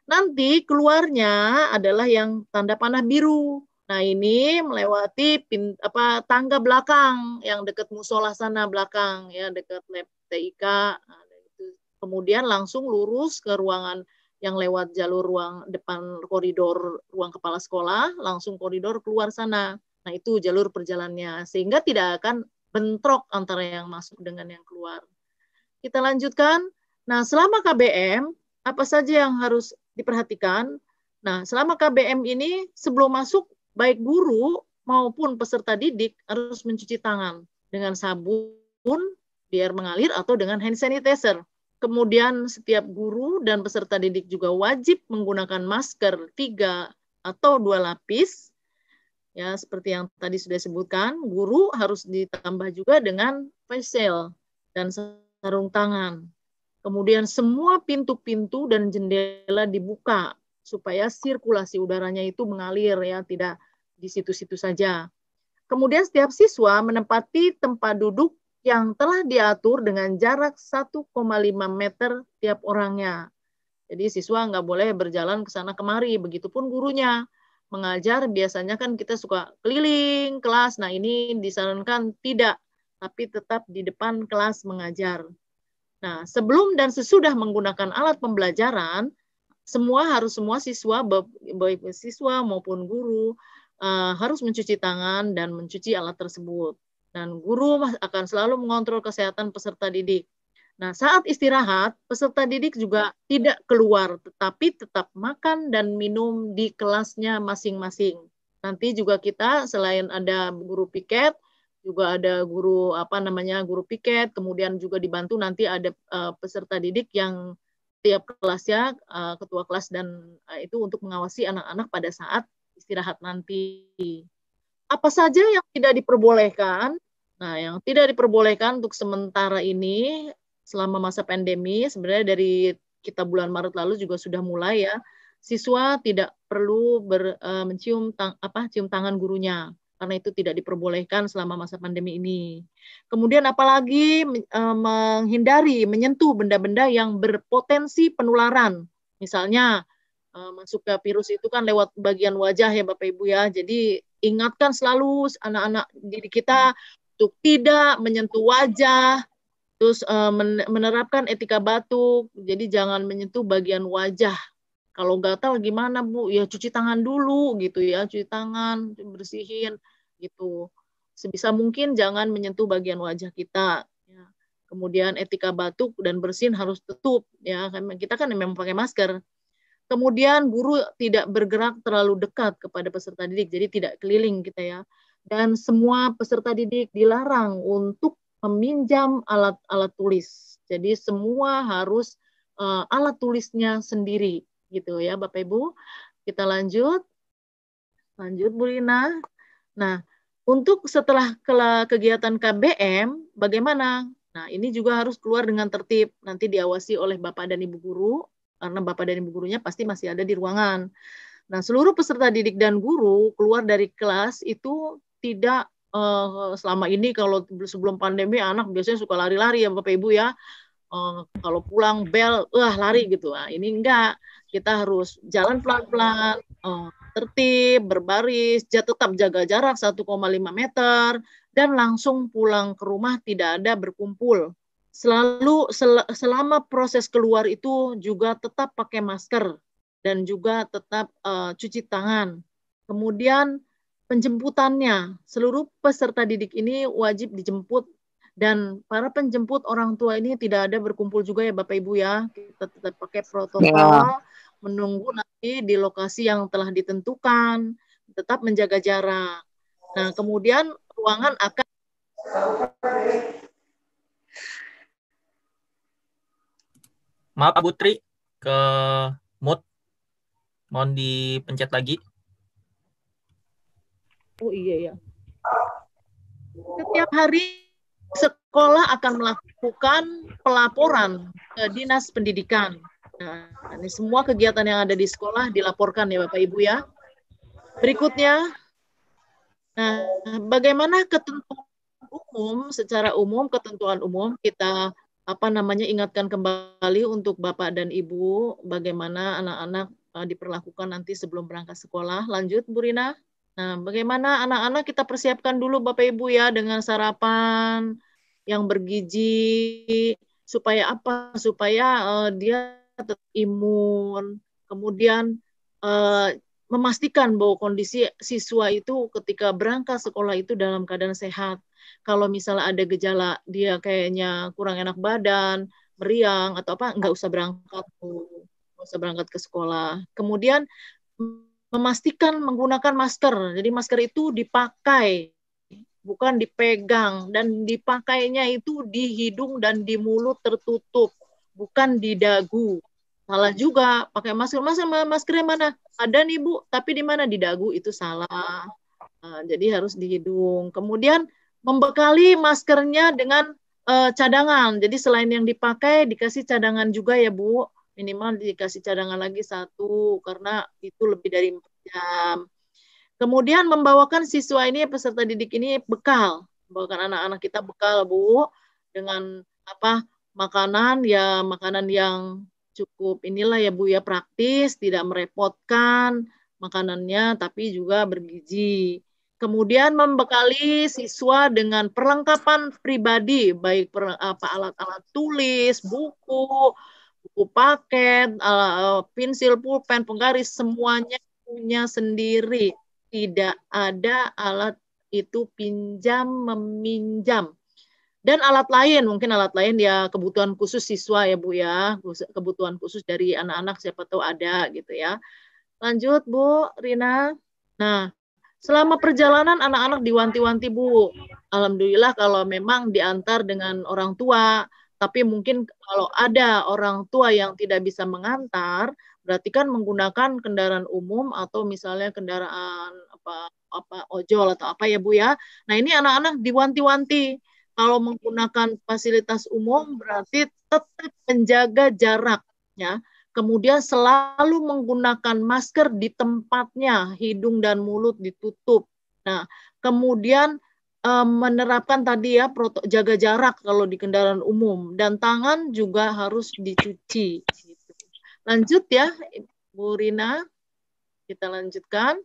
Nanti keluarnya adalah yang tanda panah biru. Nah, ini melewati tangga belakang yang dekat musola sana belakang, ya, dekat lab TIK. Nah, kemudian langsung lurus ke ruangan yang lewat jalur ruang depan koridor ruang kepala sekolah, langsung koridor keluar sana. Nah, itu jalur perjalanannya, sehingga tidak akan bentrok antara yang masuk dengan yang keluar. Kita lanjutkan. Nah, selama KBM, apa saja yang harus diperhatikan? Nah, selama KBM ini sebelum masuk, baik guru maupun peserta didik harus mencuci tangan dengan sabun di air mengalir atau dengan hand sanitizer. Kemudian setiap guru dan peserta didik juga wajib menggunakan masker 3 atau 2 lapis. Ya, seperti yang tadi sudah disebutkan, guru harus ditambah juga dengan face shield dan sarung tangan. Kemudian semua pintu-pintu dan jendela dibuka supaya sirkulasi udaranya itu mengalir, ya, tidak di situ-situ saja. Kemudian setiap siswa menempati tempat duduk yang telah diatur dengan jarak 1,5 meter tiap orangnya. Jadi siswa nggak boleh berjalan ke sana kemari, begitupun gurunya. Mengajar biasanya kan kita suka keliling kelas, nah ini disarankan tidak, tapi tetap di depan kelas mengajar. Nah, sebelum dan sesudah menggunakan alat pembelajaran, semua siswa, baik siswa maupun guru, harus mencuci tangan dan mencuci alat tersebut. Dan guru akan selalu mengontrol kesehatan peserta didik. Nah, saat istirahat, peserta didik juga tidak keluar, tetapi tetap makan dan minum di kelasnya masing-masing. Nanti juga kita selain ada guru piket, juga ada guru guru piket, kemudian juga dibantu nanti ada peserta didik yang tiap kelasnya ketua kelas dan itu untuk mengawasi anak-anak pada saat istirahat nanti. Apa saja yang tidak diperbolehkan? Nah, yang tidak diperbolehkan untuk sementara ini selama masa pandemi, sebenarnya dari kita bulan Maret lalu juga sudah mulai, ya, siswa tidak perlu cium tangan gurunya, karena itu tidak diperbolehkan selama masa pandemi ini. Kemudian apalagi menghindari menyentuh benda-benda yang berpotensi penularan. Misalnya masuk ke virus itu kan lewat bagian wajah, ya Bapak Ibu, ya. Jadi ingatkan selalu anak-anak didik kita untuk tidak menyentuh wajah, terus menerapkan etika batuk. Jadi jangan menyentuh bagian wajah. Kalau gatal gimana, Bu? Ya cuci tangan dulu gitu, ya, cuci tangan, bersihin gitu. Sebisa mungkin jangan menyentuh bagian wajah kita. Ya. Kemudian etika batuk dan bersin harus tutup, ya. Kita kan memang pakai masker. Kemudian guru tidak bergerak terlalu dekat kepada peserta didik, jadi tidak keliling kita, ya. Dan semua peserta didik dilarang untuk meminjam alat-alat tulis. Jadi semua harus alat tulisnya sendiri, gitu, ya Bapak Ibu. Kita lanjut Bu Rina. Nah, untuk setelah kegiatan KBM, bagaimana? Nah, ini juga harus keluar dengan tertib, nanti diawasi oleh Bapak dan Ibu guru, karena Bapak dan Ibu gurunya pasti masih ada di ruangan. Nah, seluruh peserta didik dan guru keluar dari kelas itu tidak selama ini, kalau sebelum pandemi anak biasanya suka lari-lari, ya Bapak Ibu, ya. Kalau pulang bel, lari gitu. Nah, ini enggak. Kita harus jalan pelan-pelan, tertib, berbaris, tetap jaga jarak 1,5 meter, dan langsung pulang ke rumah, tidak ada berkumpul. Selama proses keluar itu juga tetap pakai masker dan juga tetap cuci tangan. Kemudian penjemputannya. Seluruh peserta didik ini wajib dijemput dan para penjemput orang tua ini tidak ada berkumpul juga ya Bapak Ibu ya. Kita tetap pakai protokol, menunggu nanti di lokasi yang telah ditentukan, tetap menjaga jarak. Nah, kemudian ruangan akan Maaf Pak Putri, ke mute. Mohon dipencet lagi. Oh iya ya. Setiap hari sekolah akan melakukan pelaporan ke Dinas Pendidikan. Nah, ini semua kegiatan yang ada di sekolah dilaporkan ya Bapak Ibu ya. Berikutnya, nah, bagaimana ketentuan umum, secara umum, ketentuan umum kita ingatkan kembali untuk Bapak dan Ibu bagaimana anak-anak diperlakukan nanti sebelum berangkat sekolah. Lanjut Bu Rina. Nah, bagaimana anak-anak kita persiapkan dulu Bapak Ibu ya dengan sarapan yang bergizi supaya apa? Supaya dia tetap imun. Kemudian memastikan bahwa kondisi siswa itu ketika berangkat sekolah itu dalam keadaan sehat. Kalau misalnya ada gejala dia kayaknya kurang enak badan, meriang atau apa, nggak usah berangkat, nggak usah berangkat ke sekolah. Kemudian memastikan menggunakan masker. Jadi masker itu dipakai, bukan dipegang, dan dipakainya itu di hidung dan di mulut tertutup, bukan di dagu. Salah juga pakai masker. Maskernya mana? Ada nih Bu, tapi di mana? Di dagu, itu salah. Nah, jadi harus di hidung. Kemudian membekali maskernya dengan cadangan. Jadi selain yang dipakai, dikasih cadangan juga ya Bu. Minimal dikasih cadangan lagi 1, karena itu lebih dari 4 jam. Kemudian membawakan siswa ini, peserta didik ini bekal. Membawakan anak-anak kita bekal Bu, dengan makanan yang cukup inilah ya Bu ya, praktis, tidak merepotkan makanannya, tapi juga bergizi. Kemudian membekali siswa dengan perlengkapan pribadi, baik alat-alat tulis, buku paket, pensil, pulpen, penggaris, semuanya punya sendiri. Tidak ada alat itu pinjam-meminjam. Dan alat lain, mungkin alat lain ya kebutuhan khusus siswa ya Bu ya, kebutuhan khusus dari anak-anak siapa tahu ada gitu ya. Lanjut Bu Rina. Nah, selama perjalanan anak-anak diwanti-wanti Bu. Alhamdulillah kalau memang diantar dengan orang tua, tapi mungkin kalau ada orang tua yang tidak bisa mengantar, berarti kan menggunakan kendaraan umum atau misalnya kendaraan ojol atau apa ya Bu ya. Nah, ini anak-anak diwanti-wanti. Kalau menggunakan fasilitas umum berarti tetap menjaga jarak ya. Kemudian selalu menggunakan masker di tempatnya, hidung dan mulut ditutup. Nah, kemudian menerapkan tadi ya jaga jarak kalau di kendaraan umum, dan tangan juga harus dicuci. Lanjut ya, Bu Rina, kita lanjutkan.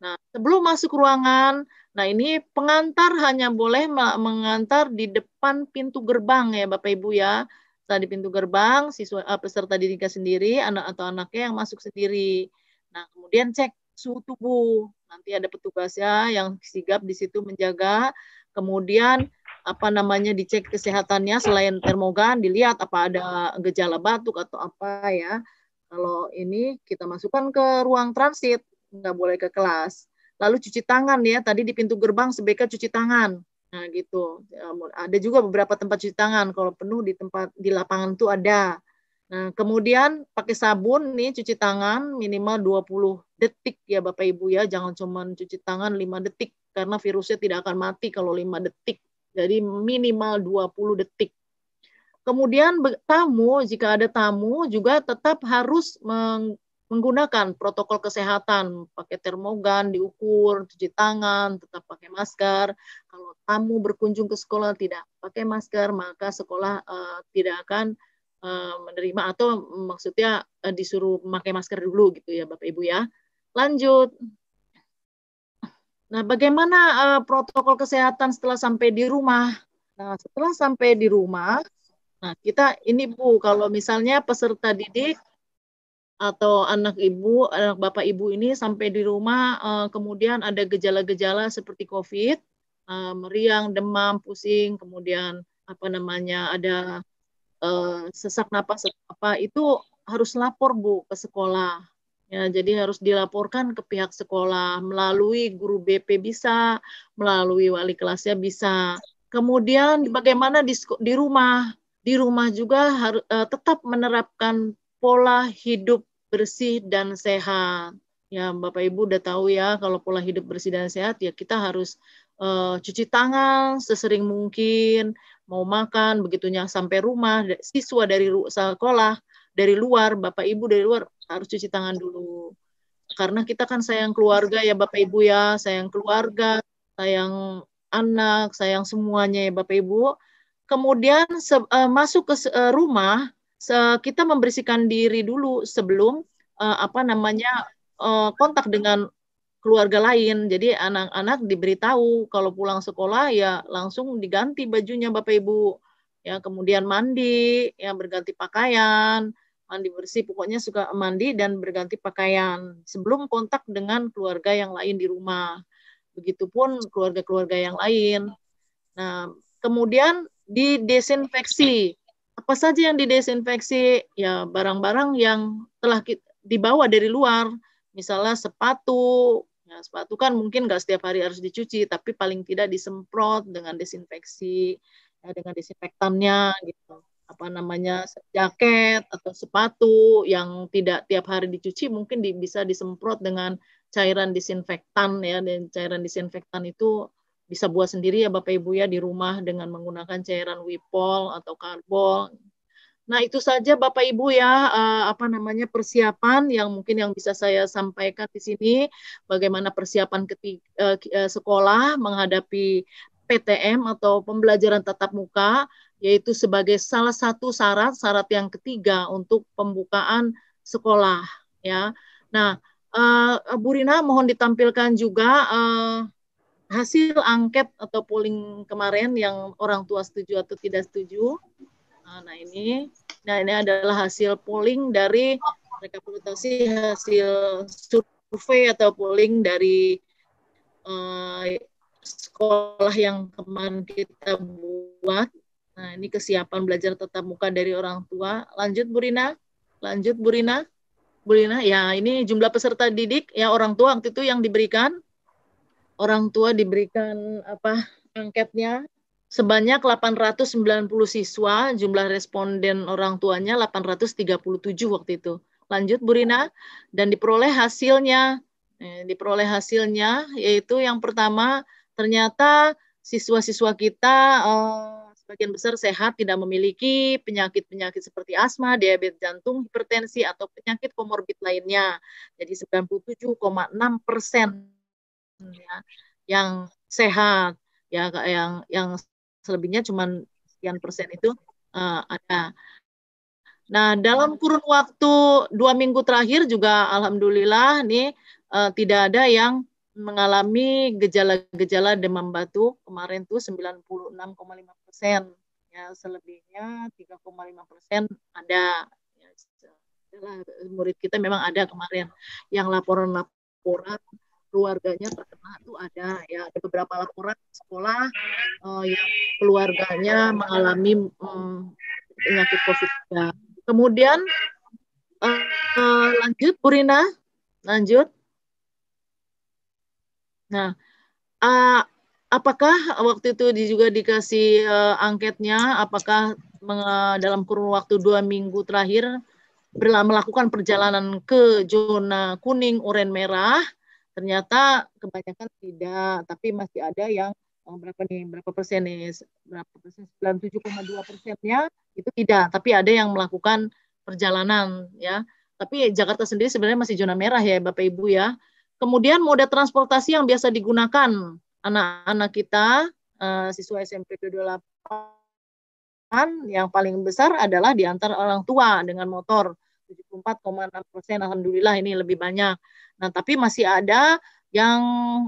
Nah, sebelum masuk ruangan, nah ini pengantar hanya boleh mengantar di depan pintu gerbang ya Bapak Ibu ya. Nah, di pintu gerbang, siswa peserta didiknya sendiri, anak atau anaknya yang masuk sendiri. Nah, kemudian cek suhu tubuh. Nanti ada petugasnya yang sigap di situ menjaga. Kemudian dicek kesehatannya selain termogan, dilihat apa ada gejala batuk atau apa ya. Kalau ini kita masukkan ke ruang transit, nggak boleh ke kelas. Lalu cuci tangan ya, tadi di pintu gerbang sebaiknya cuci tangan. Nah gitu, ada juga beberapa tempat cuci tangan, kalau penuh di lapangan itu ada. Nah kemudian pakai sabun nih cuci tangan minimal 20 detik ya Bapak Ibu ya, jangan cuma cuci tangan 5 detik, karena virusnya tidak akan mati kalau 5 detik, jadi minimal 20 detik. Kemudian tamu, jika ada tamu juga tetap harus menggunakan protokol kesehatan, pakai termogan, diukur, cuci tangan, tetap pakai masker. Kalau tamu berkunjung ke sekolah tidak pakai masker, maka sekolah tidak akan menerima, atau maksudnya disuruh memakai masker dulu gitu ya Bapak Ibu ya. Lanjut. Nah, bagaimana protokol kesehatan setelah sampai di rumah? Nah, setelah sampai di rumah, nah kita ini Bu, kalau misalnya peserta didik atau anak bapak ibu ini sampai di rumah kemudian ada gejala-gejala seperti COVID, meriang, demam, pusing, kemudian ada sesak napas apa itu harus lapor Bu ke sekolah. Ya, jadi harus dilaporkan ke pihak sekolah melalui guru BP bisa, melalui wali kelasnya bisa. Kemudian bagaimana di rumah? Di rumah juga harus tetap menerapkan pola hidup bersih dan sehat. Ya, Bapak Ibu udah tahu ya, kalau pola hidup bersih dan sehat ya kita harus cuci tangan sesering mungkin, mau makan begitunya sampai rumah, siswa dari sekolah dari luar, Bapak Ibu dari luar harus cuci tangan dulu. Karena kita kan sayang keluarga ya Bapak Ibu ya, sayang keluarga, sayang anak, sayang semuanya ya Bapak Ibu. Kemudian masuk ke rumah, kita membersihkan diri dulu sebelum kontak dengan keluarga lain. Jadi anak-anak diberitahu kalau pulang sekolah ya langsung diganti bajunya Bapak Ibu. Ya, kemudian mandi, ya berganti pakaian, mandi bersih, pokoknya suka mandi dan berganti pakaian sebelum kontak dengan keluarga yang lain di rumah. Begitupun keluarga-keluarga yang lain. Nah, kemudian didesinfeksi. Apa saja yang didesinfeksi? Ya, barang-barang yang telah dibawa dari luar. Misalnya sepatu. Ya, sepatu kan mungkin nggak setiap hari harus dicuci, tapi paling tidak disemprot dengan desinfeksi, ya, dengan desinfektannya gitu. Jaket atau sepatu yang tidak tiap hari dicuci mungkin bisa disemprot dengan cairan disinfektan ya, dan cairan disinfektan itu bisa buat sendiri ya Bapak Ibu ya di rumah dengan menggunakan cairan Wipol atau Karbol. Nah, itu saja Bapak Ibu ya persiapan yang mungkin yang bisa saya sampaikan di sini, bagaimana persiapan sekolah menghadapi PTM atau pembelajaran tatap muka, yaitu sebagai salah satu syarat yang ketiga untuk pembukaan sekolah ya. Nah, Bu Rina mohon ditampilkan juga hasil angket atau polling kemarin yang orang tua setuju atau tidak setuju. Nah ini adalah hasil polling dari rekapitulasi hasil survei atau polling dari sekolah yang kemarin kita buat. Nah ini kesiapan belajar tatap muka dari orang tua. Lanjut Bu Rina. Bu Rina, ya ini jumlah peserta didik ya orang tua waktu itu yang diberikan. Orang tua diberikan angketnya sebanyak 890 siswa, jumlah responden orang tuanya 837 waktu itu. Lanjut Bu Rina, dan diperoleh hasilnya yaitu yang pertama ternyata siswa-siswa kita sebagian besar sehat, tidak memiliki penyakit-penyakit seperti asma, diabetes jantung, hipertensi atau penyakit komorbid lainnya. Jadi 97,6% ya, yang sehat ya, yang selebihnya cuma sekian persen itu ada. Nah, dalam kurun waktu 2 minggu terakhir juga alhamdulillah nih tidak ada yang mengalami gejala-gejala demam batuk. Kemarin tuh 96,5%. Ya, selebihnya 3,5% ada. Ya, murid kita memang ada kemarin yang laporan-laporan keluarganya terkena tuh ada ya, ada beberapa laporan sekolah yang keluarganya mengalami penyakit COVID. Ya. Kemudian lanjut Bu Rina, lanjut. Nah, apakah waktu itu juga dikasih angketnya, apakah dalam kurun waktu 2 minggu terakhir melakukan perjalanan ke zona kuning, oranye, merah? Ternyata kebanyakan tidak, tapi masih ada yang berapa persen nih? 97,2%-nya itu tidak, tapi ada yang melakukan perjalanan ya. Tapi Jakarta sendiri sebenarnya masih zona merah ya Bapak Ibu ya. Kemudian moda transportasi yang biasa digunakan anak-anak kita siswa SMP 28 yang paling besar adalah di antara orang tua dengan motor 74,6%. Alhamdulillah ini lebih banyak. Nah, tapi masih ada yang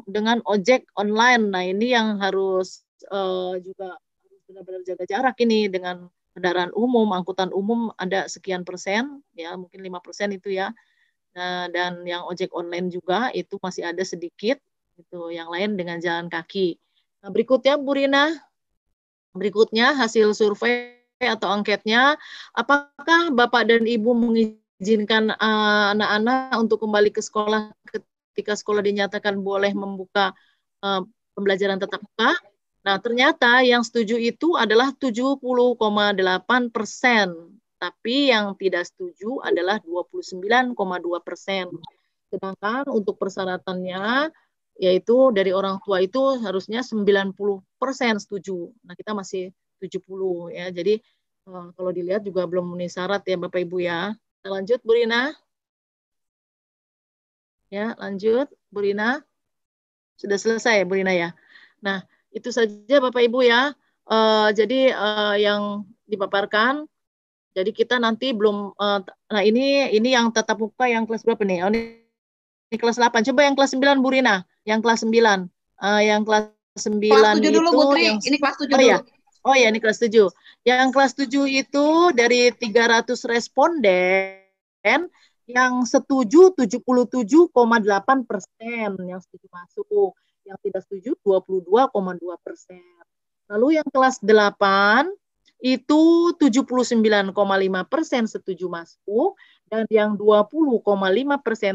dengan ojek online. Nah, ini yang harus juga benar-benar jaga jarak ini dengan kendaraan umum, angkutan umum ada sekian persen, ya mungkin 5% itu ya. Dan yang ojek online juga itu masih ada sedikit, itu yang lain dengan jalan kaki. Nah, berikutnya Bu Rina, berikutnya hasil survei atau angketnya, apakah Bapak dan Ibu mengizinkan anak-anak untuk kembali ke sekolah ketika sekolah dinyatakan boleh membuka pembelajaran tatap muka? Nah, ternyata yang setuju itu adalah 70,8%. Tapi yang tidak setuju adalah 29,2%. Sedangkan untuk persyaratannya, yaitu dari orang tua itu harusnya 90% setuju. Nah, kita masih 70 ya. Jadi kalau dilihat juga belum memenuhi syarat ya Bapak Ibu ya. Kita lanjut Bu Rina. Ya, lanjut Bu Rina. Sudah selesai Bu Rina ya. Nah, itu saja Bapak Ibu ya. Jadi yang dipaparkan. Jadi kita nanti belum, nah ini yang tatap muka yang kelas berapa nih? Oh, ini kelas 8. Coba yang kelas 9 Bu Rina, yang kelas 9. Yang kelas 9 kelas 7 itu dulu, Bu Tri. yang, Ini kelas 7 oh dulu. ya. Oh ya, ini kelas 7. Yang kelas 7 itu dari 300 responden yang setuju 77,8% yang setuju masuk, yang tidak setuju 22,2%. Lalu yang kelas 8 itu 79,5% setuju masuk dan yang 20,5%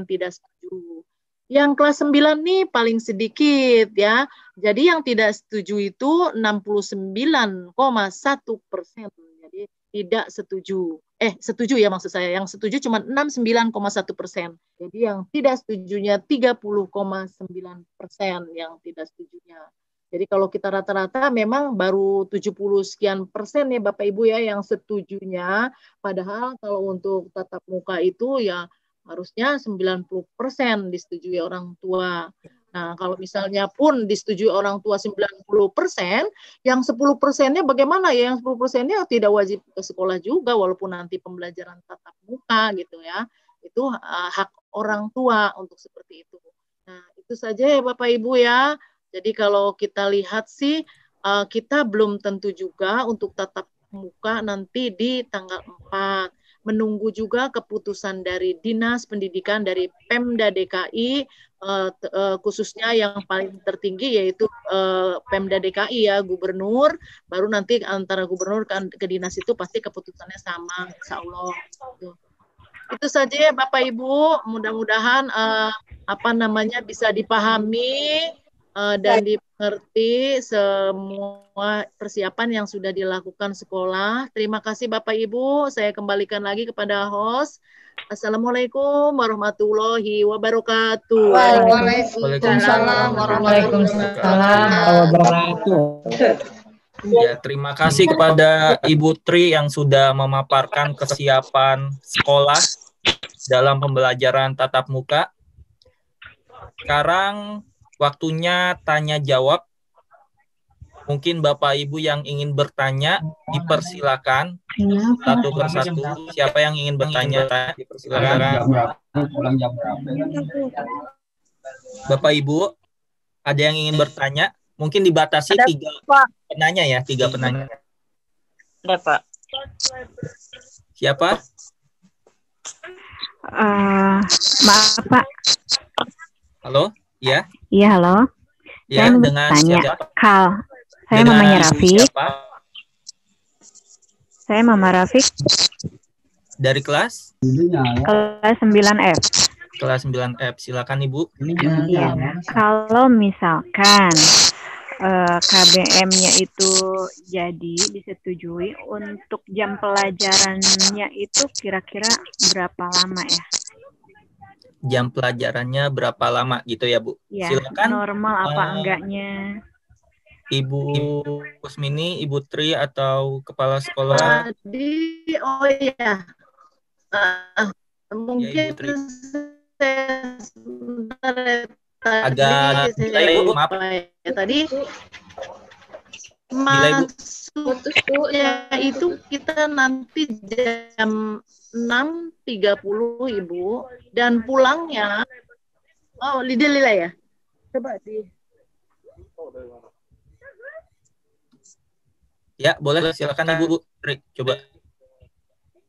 tidak setuju. Yang kelas 9 nih paling sedikit ya. Jadi yang tidak setuju itu 69,1%. Jadi tidak setuju. Setuju ya maksud saya. Yang setuju cuma 69,1%. Jadi yang tidak setujunya 30,9% yang tidak setujunya. Jadi kalau kita rata-rata memang baru 70 sekian persen ya Bapak Ibu ya yang setujunya. Padahal kalau untuk tatap muka itu ya harusnya 90% disetujui orang tua. Nah kalau misalnya pun disetujui orang tua 90%, yang 10%-nya bagaimana ya? Yang 10%-nya tidak wajib ke sekolah juga walaupun nanti pembelajaran tatap muka gitu ya. Itu hak orang tua untuk seperti itu. Nah itu saja ya Bapak Ibu ya. Jadi kalau kita lihat sih, kita belum tentu juga untuk tatap muka nanti di tanggal 4. Menunggu juga keputusan dari Dinas Pendidikan dari Pemda DKI, khususnya yang paling tertinggi yaitu Pemda DKI ya, Gubernur, baru nanti antara Gubernur ke Dinas itu pasti keputusannya sama, insya Allah. Itu saja ya Bapak Ibu, mudah-mudahan bisa dipahami dan dimengerti semua persiapan yang sudah dilakukan sekolah. Terima kasih Bapak Ibu. Saya kembalikan lagi kepada host. Assalamualaikum warahmatullahi wabarakatuh. Waalaikumsalam warahmatullahi wabarakatuh. Ya, terima kasih kepada Ibu Tri yang sudah memaparkan kesiapan sekolah dalam pembelajaran tatap muka. Sekarang waktunya tanya jawab. Mungkin Bapak Ibu yang ingin bertanya dipersilakan satu persatu. Siapa yang ingin bertanya? Dipersilakan. Bapak Ibu, ada yang ingin bertanya? Mungkin dibatasi 3 penanya ya, 3 penanya. Ada Pak. Siapa? Maaf Pak. Halo, ya? Iya halo. Ya, Saya mau dengan bertanya. siapa? Saya Dengan mamanya Ibu Rafiq. siapa? Saya Mama Rafiq. Dari kelas? Kelas 9F. Kelas 9F. Silakan Ibu. Iya. Kalau misalkan KBM-nya itu jadi disetujui, untuk jam pelajarannya itu kira-kira berapa lama ya? Jam pelajarannya berapa lama gitu ya Bu? Ya, Silakan. normal apa enggaknya? Ibu Kusmini, Ibu Tri atau Kepala Sekolah? Tadi, oh ya, mungkin ya, Ibu Tri. Agak delay, maaf. Tadi masuk ya itu kita nanti jam 6.30 Ibu, dan pulangnya Lila ya. Coba di. Ya, boleh silakan Ibu. Coba.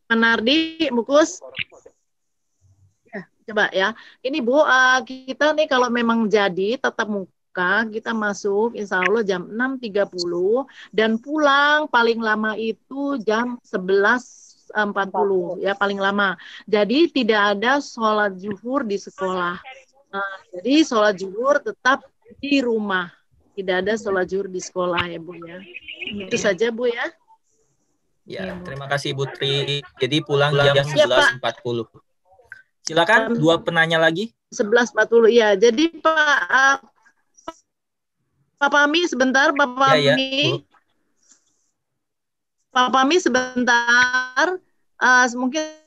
Manardi, Bukus. Ya, coba ya. Ini Bu, kita nih kalau memang jadi tatap muka, kita masuk insya Allah jam 6.30 dan pulang paling lama itu jam 11.40 ya paling lama. Jadi tidak ada sholat zuhur di sekolah. Jadi sholat zuhur tetap di rumah. Tidak ada sholat zuhur di sekolah ya Bu ya. Itu saja Bu ya. Ya, terima kasih Bu Tri. Jadi pulang jam 11.40. Silakan dua penanya lagi. 11.40 ya. Jadi Pak Pami sebentar, Pak Pami. Ya. Pak Pami sebentar. Mungkin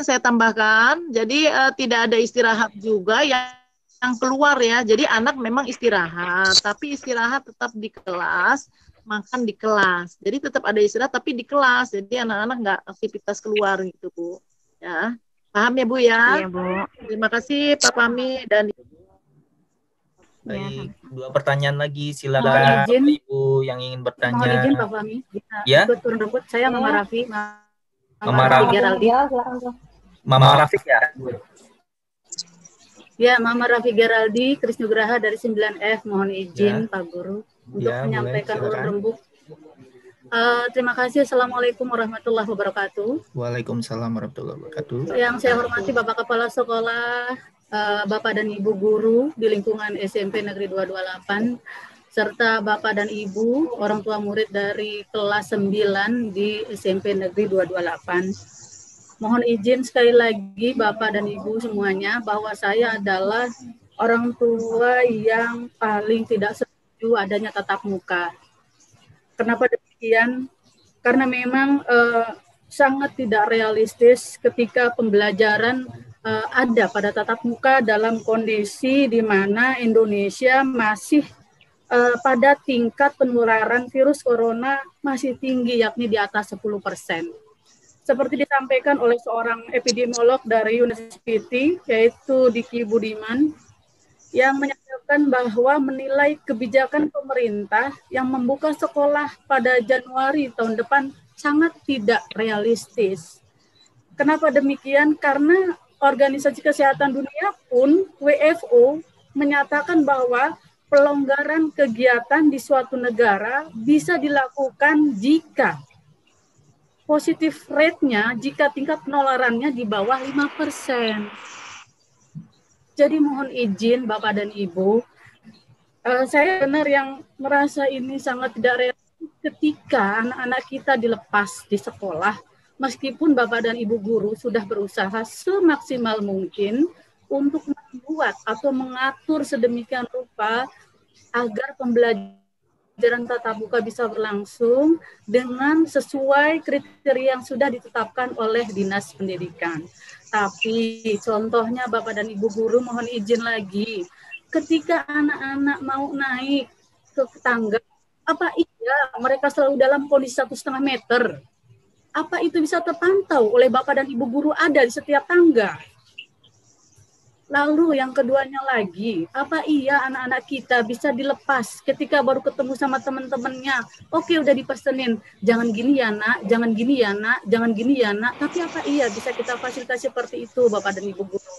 saya tambahkan. Jadi tidak ada istirahat juga yang keluar ya. Jadi anak memang istirahat, tapi istirahat tetap di kelas. Makan di kelas, jadi tetap ada istirahat tapi di kelas, jadi anak-anak nggak aktivitas keluar gitu Bu, ya paham ya Bu ya? Iya Bu. Terima kasih Pak Pami dan baik, dua pertanyaan lagi silakan Bapak Ibu yang ingin bertanya. Mohon izin Pak Pami, bisa ya? ikut turun rebut saya Mama Rafi, Mama Rafi Geraldi. Mama Rafi ya? Ya, Mama Rafi Geraldi, Krisnugraha dari 9F, mohon izin Pak Guru untuk menyampaikan urun rembuk. Terima kasih. Assalamualaikum warahmatullahi wabarakatuh. Waalaikumsalam warahmatullahi wabarakatuh. Yang saya hormati Bapak Kepala Sekolah, Bapak dan Ibu Guru di lingkungan SMP Negeri 228, serta Bapak dan Ibu orang tua murid dari kelas 9 di SMP Negeri 228. Mohon izin sekali lagi Bapak dan Ibu semuanya bahwa saya adalah orang tua yang paling tidak setuju adanya tatap muka. Kenapa demikian? Karena memang sangat tidak realistis ketika pembelajaran ada pada tatap muka dalam kondisi di mana Indonesia masih pada tingkat penularan virus corona masih tinggi, yakni di atas 10%. Seperti disampaikan oleh seorang epidemiolog dari University, yaitu Diki Budiman, yang menyatakan bahwa menilai kebijakan pemerintah yang membuka sekolah pada Januari tahun depan sangat tidak realistis. Kenapa demikian? Karena Organisasi Kesehatan Dunia pun, WHO, menyatakan bahwa pelonggaran kegiatan di suatu negara bisa dilakukan jika positif rate-nya, jika tingkat penularannya di bawah 5%. Jadi mohon izin Bapak dan Ibu, saya benar yang merasa ini sangat tidak realistis ketika anak-anak kita dilepas di sekolah, meskipun Bapak dan Ibu guru sudah berusaha semaksimal mungkin untuk membuat atau mengatur sedemikian rupa agar pembelajaran tatap muka bisa berlangsung dengan sesuai kriteria yang sudah ditetapkan oleh Dinas Pendidikan. Tapi contohnya Bapak dan Ibu guru mohon izin lagi, ketika anak-anak mau naik ke tangga, apa iya mereka selalu dalam kondisi 1,5 meter? Apa itu bisa terpantau oleh Bapak dan Ibu guru ada di setiap tangga? Lalu yang keduanya lagi, apa iya anak-anak kita bisa dilepas ketika baru ketemu sama teman-temannya? Oke, udah dipesenin, jangan gini ya nak, jangan gini ya nak, jangan gini ya nak. Tapi apa iya bisa kita fasilitasi seperti itu Bapak dan Ibu guru?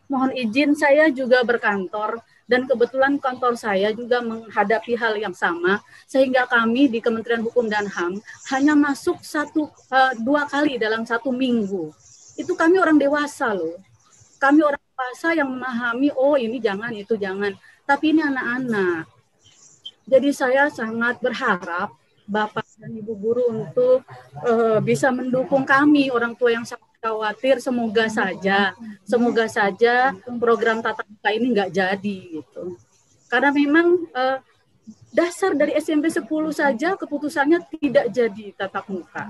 Mohon izin saya juga berkantor dan kebetulan kantor saya juga menghadapi hal yang sama, sehingga kami di Kementerian Hukum dan HAM hanya masuk 2 kali dalam 1 minggu. Itu kami orang dewasa loh. Kami orang dewasa yang memahami, oh ini jangan, itu jangan. Tapi ini anak-anak. Jadi saya sangat berharap Bapak dan Ibu guru untuk bisa mendukung kami, orang tua yang sangat khawatir. Semoga saja program tatap muka ini nggak jadi gitu. Karena memang dasar dari SMP 10 saja keputusannya tidak jadi tatap muka.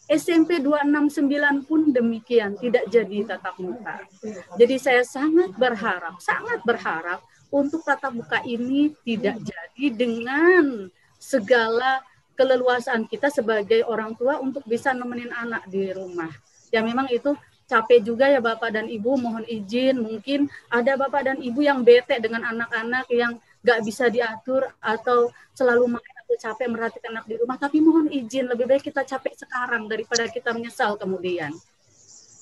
SMP 269 pun demikian, tidak jadi tatap muka. Jadi saya sangat berharap untuk tatap muka ini tidak jadi dengan segala keleluasaan kita sebagai orang tua untuk bisa nemenin anak di rumah. Ya memang itu capek juga ya Bapak dan Ibu, mohon izin, mungkin ada Bapak dan Ibu yang bete dengan anak-anak yang nggak bisa diatur atau selalu main capek merhatikan anak di rumah, tapi mohon izin lebih baik kita capek sekarang daripada kita menyesal kemudian.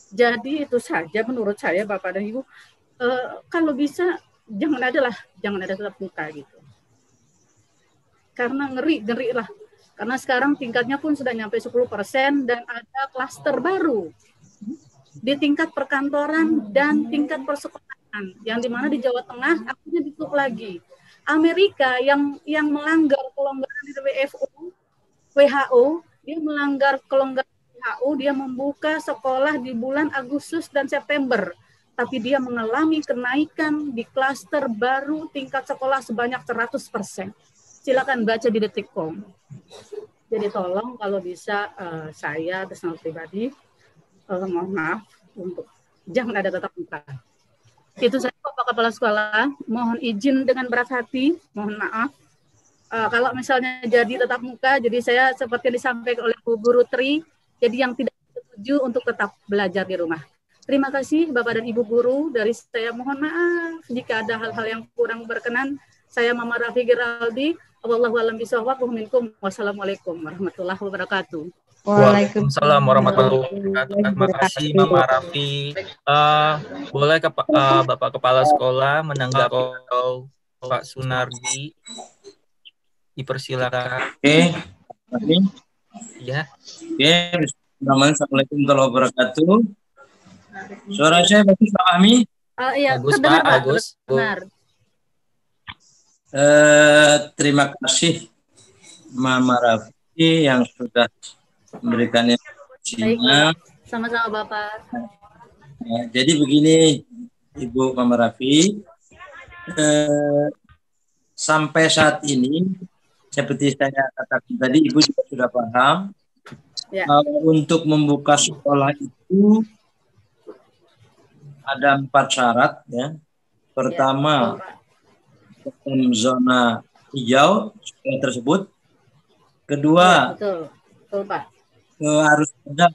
Jadi itu saja menurut saya Bapak dan Ibu, kalau bisa jangan ada tatap muka gitu. Karena ngeri lah. Karena sekarang tingkatnya pun sudah nyampe 10% dan ada klaster baru di tingkat perkantoran dan tingkat persekolahan, yang dimana di Jawa Tengah akhirnya ditutup lagi. Amerika yang melanggar kelonggaran di WHO, dia melanggar kelonggaran WHO, dia membuka sekolah di bulan Agustus dan September, tapi dia mengalami kenaikan di klaster baru tingkat sekolah sebanyak 100%. Silakan baca di Detikcom. Jadi tolong kalau bisa saya atas nama pribadi mohon maaf untuk jangan ada tatap muka. Itu saya Bapak Kepala Sekolah, mohon izin dengan berat hati, mohon maaf. Kalau misalnya jadi tatap muka, jadi saya seperti disampaikan oleh Bu Guru Tri, jadi yang tidak setuju untuk tetap belajar di rumah. Terima kasih Bapak dan Ibu Guru, dari saya mohon maaf jika ada hal-hal yang kurang berkenan. Saya Mama Rafi Geraldi, wallahu a'lam bishawab, minkum, wassalamualaikum warahmatullahi wabarakatuh. Waalaikumsalam warahmatullahi wabarakatuh. Terima kasih Mama Rafi. Boleh Bapak Kepala Sekolah menanggapi Pak Sunardi? Dipersilakan. Oke. Ya. Oke. Assalamualaikum warahmatullahi wabarakatuh. Suara saya bagus Pak Ami? Iya, bagus Pak, bagus. Benar. Terima kasih Mama Rafi yang sudah memberikan informasinya. Sama-sama Bapak. Jadi begini Ibu Mama Rafi, sampai saat ini seperti saya katakan tadi, Ibu juga sudah paham ya. Untuk membuka sekolah itu ada 4 syarat ya. Pertama, dalam zona hijau sekolah tersebut. Kedua, betul Pak. Harus ada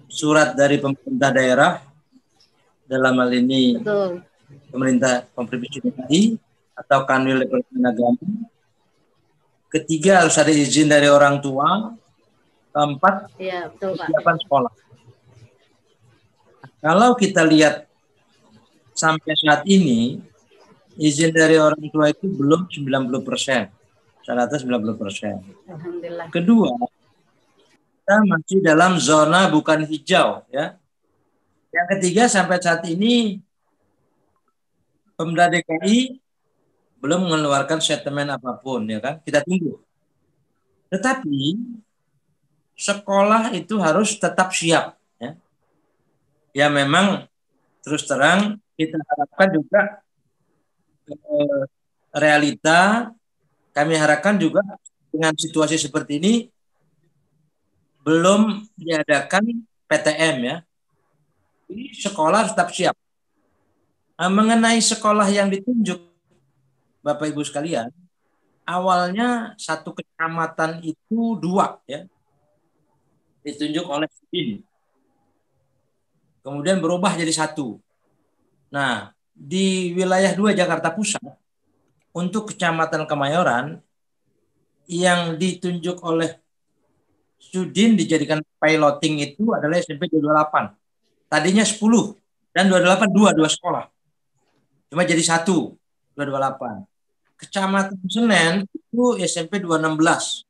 surat dari pemerintah daerah, dalam hal ini betul. Pemerintah Provinsi DKI atau Kanwil Departemen Agama. Ketiga, harus ada izin dari orang tua. Keempat, ya, betul, Pak. Kesiapan sekolah. Kalau kita lihat sampai saat ini, izin dari orang tua itu belum 90%. Rata-rata 90%. Alhamdulillah. Kedua, kita masih dalam zona bukan hijau ya. Yang ketiga, sampai saat ini Pemda DKI belum mengeluarkan statement apapun ya kan. Kita tunggu. Tetapi sekolah itu harus tetap siap ya. Ya memang terus terang kita harapkan juga realita, kami harapkan juga dengan situasi seperti ini belum diadakan PTM ya. Ini sekolah tetap siap. Mengenai sekolah yang ditunjuk, Bapak Ibu sekalian, awalnya satu kecamatan itu 2 ya. Ditunjuk oleh SUDIN. Kemudian berubah jadi 1. Nah, di wilayah 2 Jakarta Pusat, untuk Kecamatan Kemayoran, yang ditunjuk oleh SUDIN dijadikan piloting itu adalah SMP 228. Tadinya 10 dan 228 2 sekolah. Cuma jadi 1 228. Kecamatan Senen itu SMP 216.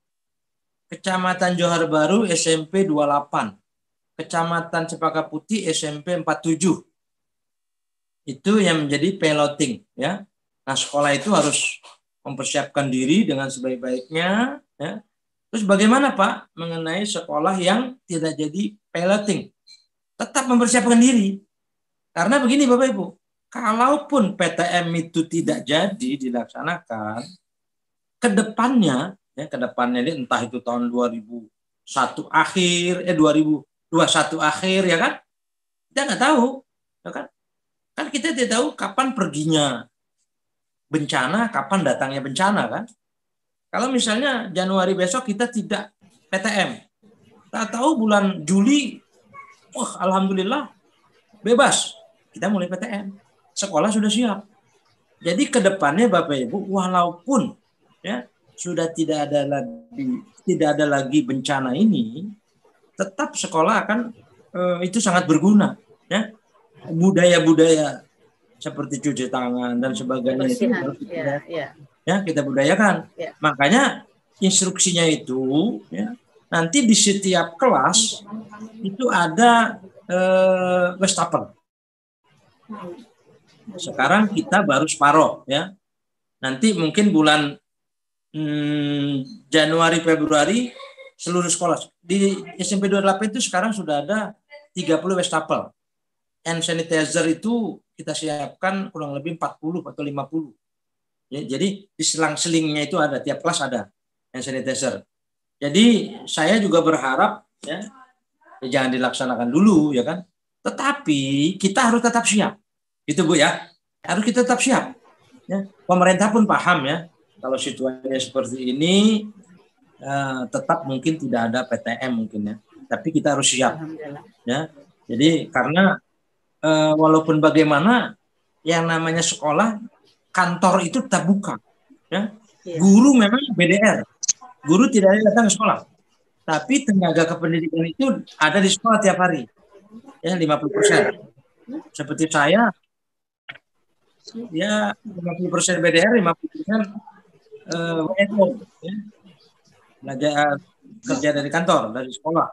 Kecamatan Johar Baru SMP 28. Kecamatan Cempaka Putih SMP 47. Itu yang menjadi piloting ya. Nah, sekolah itu harus mempersiapkan diri dengan sebaik-baiknya ya. Terus bagaimana Pak mengenai sekolah yang tidak jadi piloting? Tetap mempersiapkan diri. Karena begini Bapak Ibu, kalaupun PTM itu tidak jadi dilaksanakan, kedepannya ini entah itu tahun 2021 akhir, 2021 akhir ya kan? Kita nggak tahu, ya kan? Kan kita tidak tahu kapan perginya bencana, kapan datangnya bencana kan? Kalau misalnya Januari besok kita tidak PTM, kita tahu bulan Juli, wah alhamdulillah bebas, kita mulai PTM, sekolah sudah siap. Jadi kedepannya Bapak Ibu, walaupun ya sudah tidak ada lagi bencana ini, tetap sekolah akan itu sangat berguna, ya. Budaya-budaya seperti cuci tangan dan sebagainya itu harus kita budayakan. Makanya instruksinya itu, ya, nanti di setiap kelas itu ada wastafel. Sekarang kita baru separoh, ya. Nanti mungkin bulan Januari Februari seluruh sekolah di SMP 28 itu sekarang sudah ada 30 wastafel. Hand sanitizer itu kita siapkan kurang lebih 40 atau 50. Ya, jadi di selang-selingnya itu ada, tiap kelas ada hand sanitizer. Jadi saya juga berharap, ya, jangan dilaksanakan dulu, ya kan. Tetapi kita harus tetap siap, itu Bu ya. Harus kita tetap siap. Ya. Pemerintah pun paham, ya. Kalau situasinya seperti ini, tetap mungkin tidak ada PTM mungkin, ya. Tapi kita harus siap. Ya. Jadi karena walaupun bagaimana yang namanya sekolah, kantor itu tetap buka. Ya. Guru memang BDR. Guru tidak ada datang ke sekolah. Tapi tenaga kependidikan itu ada di sekolah tiap hari. Ya, 50%. Seperti saya, ya 50% BDR, 50% WNO, ya. Belajar kerja dari kantor, dari sekolah.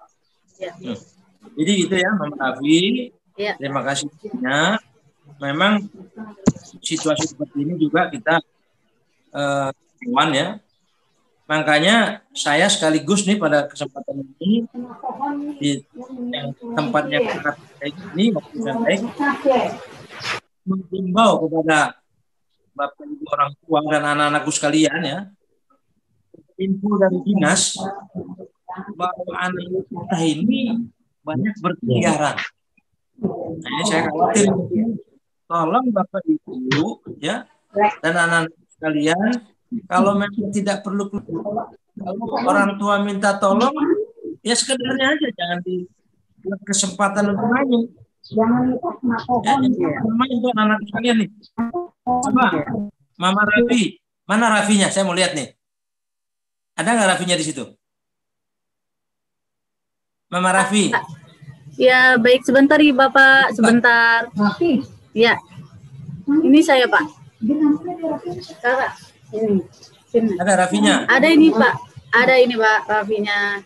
Jadi gitu ya, Mama Rafi. Terima kasih banyak. Memang situasi seperti ini juga kita aman, ya. Makanya saya sekaligus nih pada kesempatan ini di tempatnya kayak ini menghimbau kepada Bapak Ibu orang tua dan anak-anakku sekalian, ya, info dari dinas bahwa anak kita ini banyak berkeliaran. Nah, ini saya khawatir. Tolong Bapak Ibu, ya, dan anak-anak sekalian, kalau memang tidak perlu, kalau orang tua minta tolong, ya sekedarnya aja, jangan di kesempatan untuk nanya. Ya, untuk anak sekalian nih. Coba, Mama Rafi, mana Rafinya? Saya mau lihat nih. Ada nggak Rafinya di situ? Mama Rafi. Ya, baik, sebentar ya Bapak, sebentar. Ya, ini saya Pak. Kakak. Ada Rafinya? Ada ini Pak. Ada ini Pak Rafinya.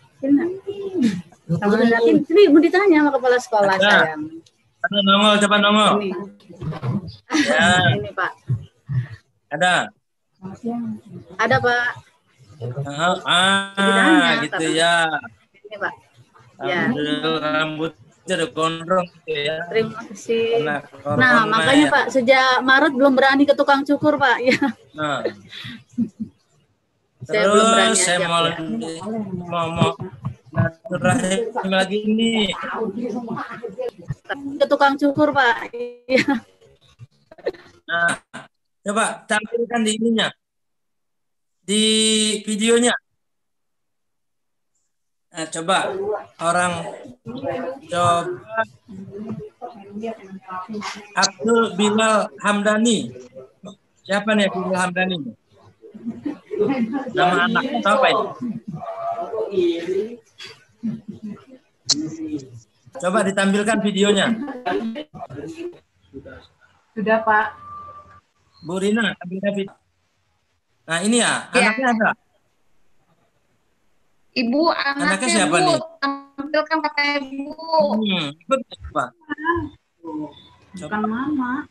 Ini mau ditanya sama kepala sekolah sayang. Ada nongol, coba nongol. Ini. Ya. Ini Pak. Ada. Ada Pak. Ditanya, gitu ya. Ini Pak. Ya. Rambutnya ada gondrong gitu ya. Terima kasih. Nah, makanya Pak, sejak Maret belum berani ke tukang cukur Pak. Ya. Nah. Terus saya mau naturahim lagi ini. Ke tukang cukur Pak. Ya. Nah, coba tampilkan di ininya, di videonya. Nah, coba orang coba Abdul Bilal Hamdani. Siapa nih Abdul Bilal Hamdani? Nama anaknya apa ini? Coba ditampilkan videonya. Sudah Pak. Bu Rina, tampilkan video. Nah ini ya, anaknya ada. Ibu, anaknya siapa Bu, nih? tampilkan kata Ibu. Ikut Pak. Bukan Mama.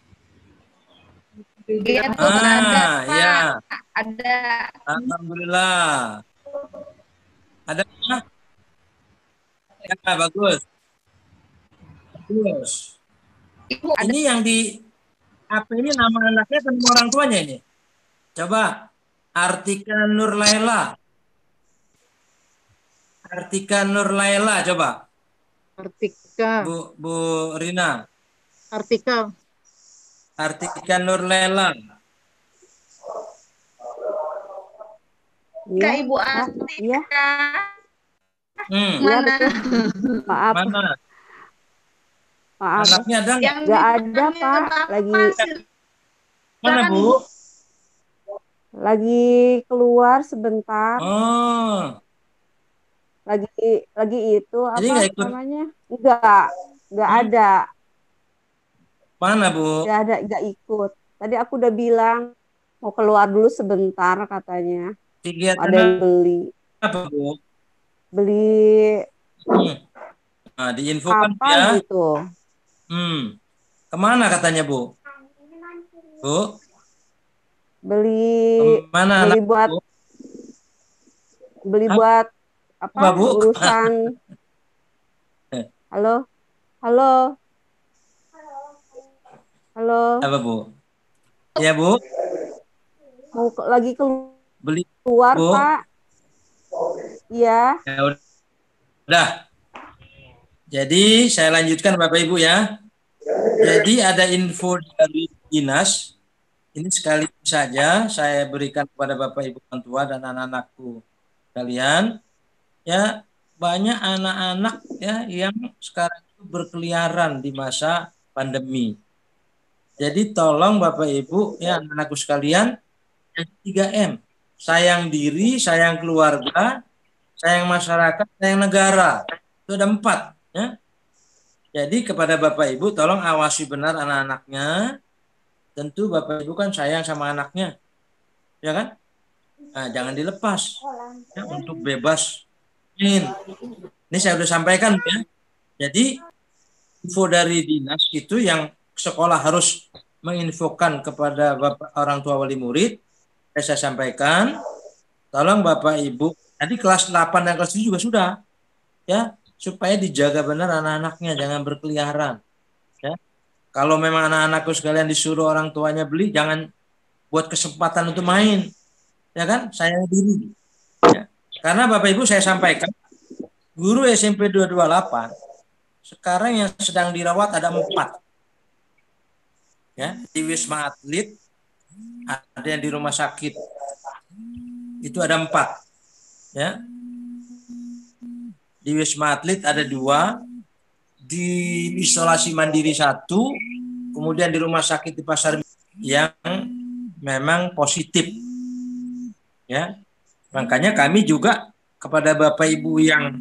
Iya tuh ada, Pak. Ya. Ada. Alhamdulillah. Ada? Ya, bagus. Bagus. Ibu, ini yang di apa ini nama anaknya kan orang tuanya ini. Coba Artika Nur Laila. Artika Nur Laila coba. Artika. Bu Rina. Artika. Artika Nur Laila. Kak Ibu Artika. Mana? Maaf. Mana? Maaf. Anaknya ada nggak? Nggak ada Pak. Lagi. Mana Bu? Lagi keluar sebentar. Oh, Lagi itu jadi apa nggak ikut. namanya? Enggak ada. Mana, Bu? Enggak ikut. Tadi aku udah bilang mau keluar dulu sebentar katanya. Kegiatan Ada yang beli. apa, Bu? Beli Nah, diinfokan apa ya. gitu. Kemana katanya, Bu? Bu? Beli Kemana beli anak, buat Bu? beli buat apa Bu? urusan. Halo, halo, halo. Apa, Bu? Ya, Bu. Mau lagi Beli, keluar, Bu. Pak. Iya. Ya udah. Jadi saya lanjutkan Bapak Ibu ya. Jadi ada info dari dinas. Ini sekali saja saya berikan kepada Bapak Ibu orang tua dan anak-anakku kalian. Ya, banyak anak-anak ya yang sekarang itu berkeliaran di masa pandemi. Jadi tolong Bapak Ibu ya anak-anakku sekalian yang 3M. Sayang diri, sayang keluarga, sayang masyarakat, sayang negara. Itu ada 4 ya. Jadi kepada Bapak Ibu tolong awasi benar anak-anaknya. Tentu Bapak Ibu kan sayang sama anaknya. Ya kan? Nah, jangan dilepas ya, untuk bebas. Ini saya sudah sampaikan ya. Jadi info dari dinas itu yang sekolah harus menginfokan kepada Bapak orang tua wali murid. Saya sampaikan, tolong Bapak Ibu, nanti kelas 8 dan kelas 7 juga sudah ya, supaya dijaga benar anak-anaknya, jangan berkeliaran ya. Kalau memang anak-anakku sekalian disuruh orang tuanya beli, jangan buat kesempatan untuk main ya kan, sayang diri ya. Karena Bapak Ibu saya sampaikan, guru SMP 228 sekarang yang sedang dirawat ada 4 ya, di Wisma Atlet, ada yang di rumah sakit, itu ada 4 ya. Di Wisma Atlet ada 2, di isolasi mandiri 1, kemudian di rumah sakit di Pasar yang memang positif ya. Makanya kami juga kepada Bapak Ibu yang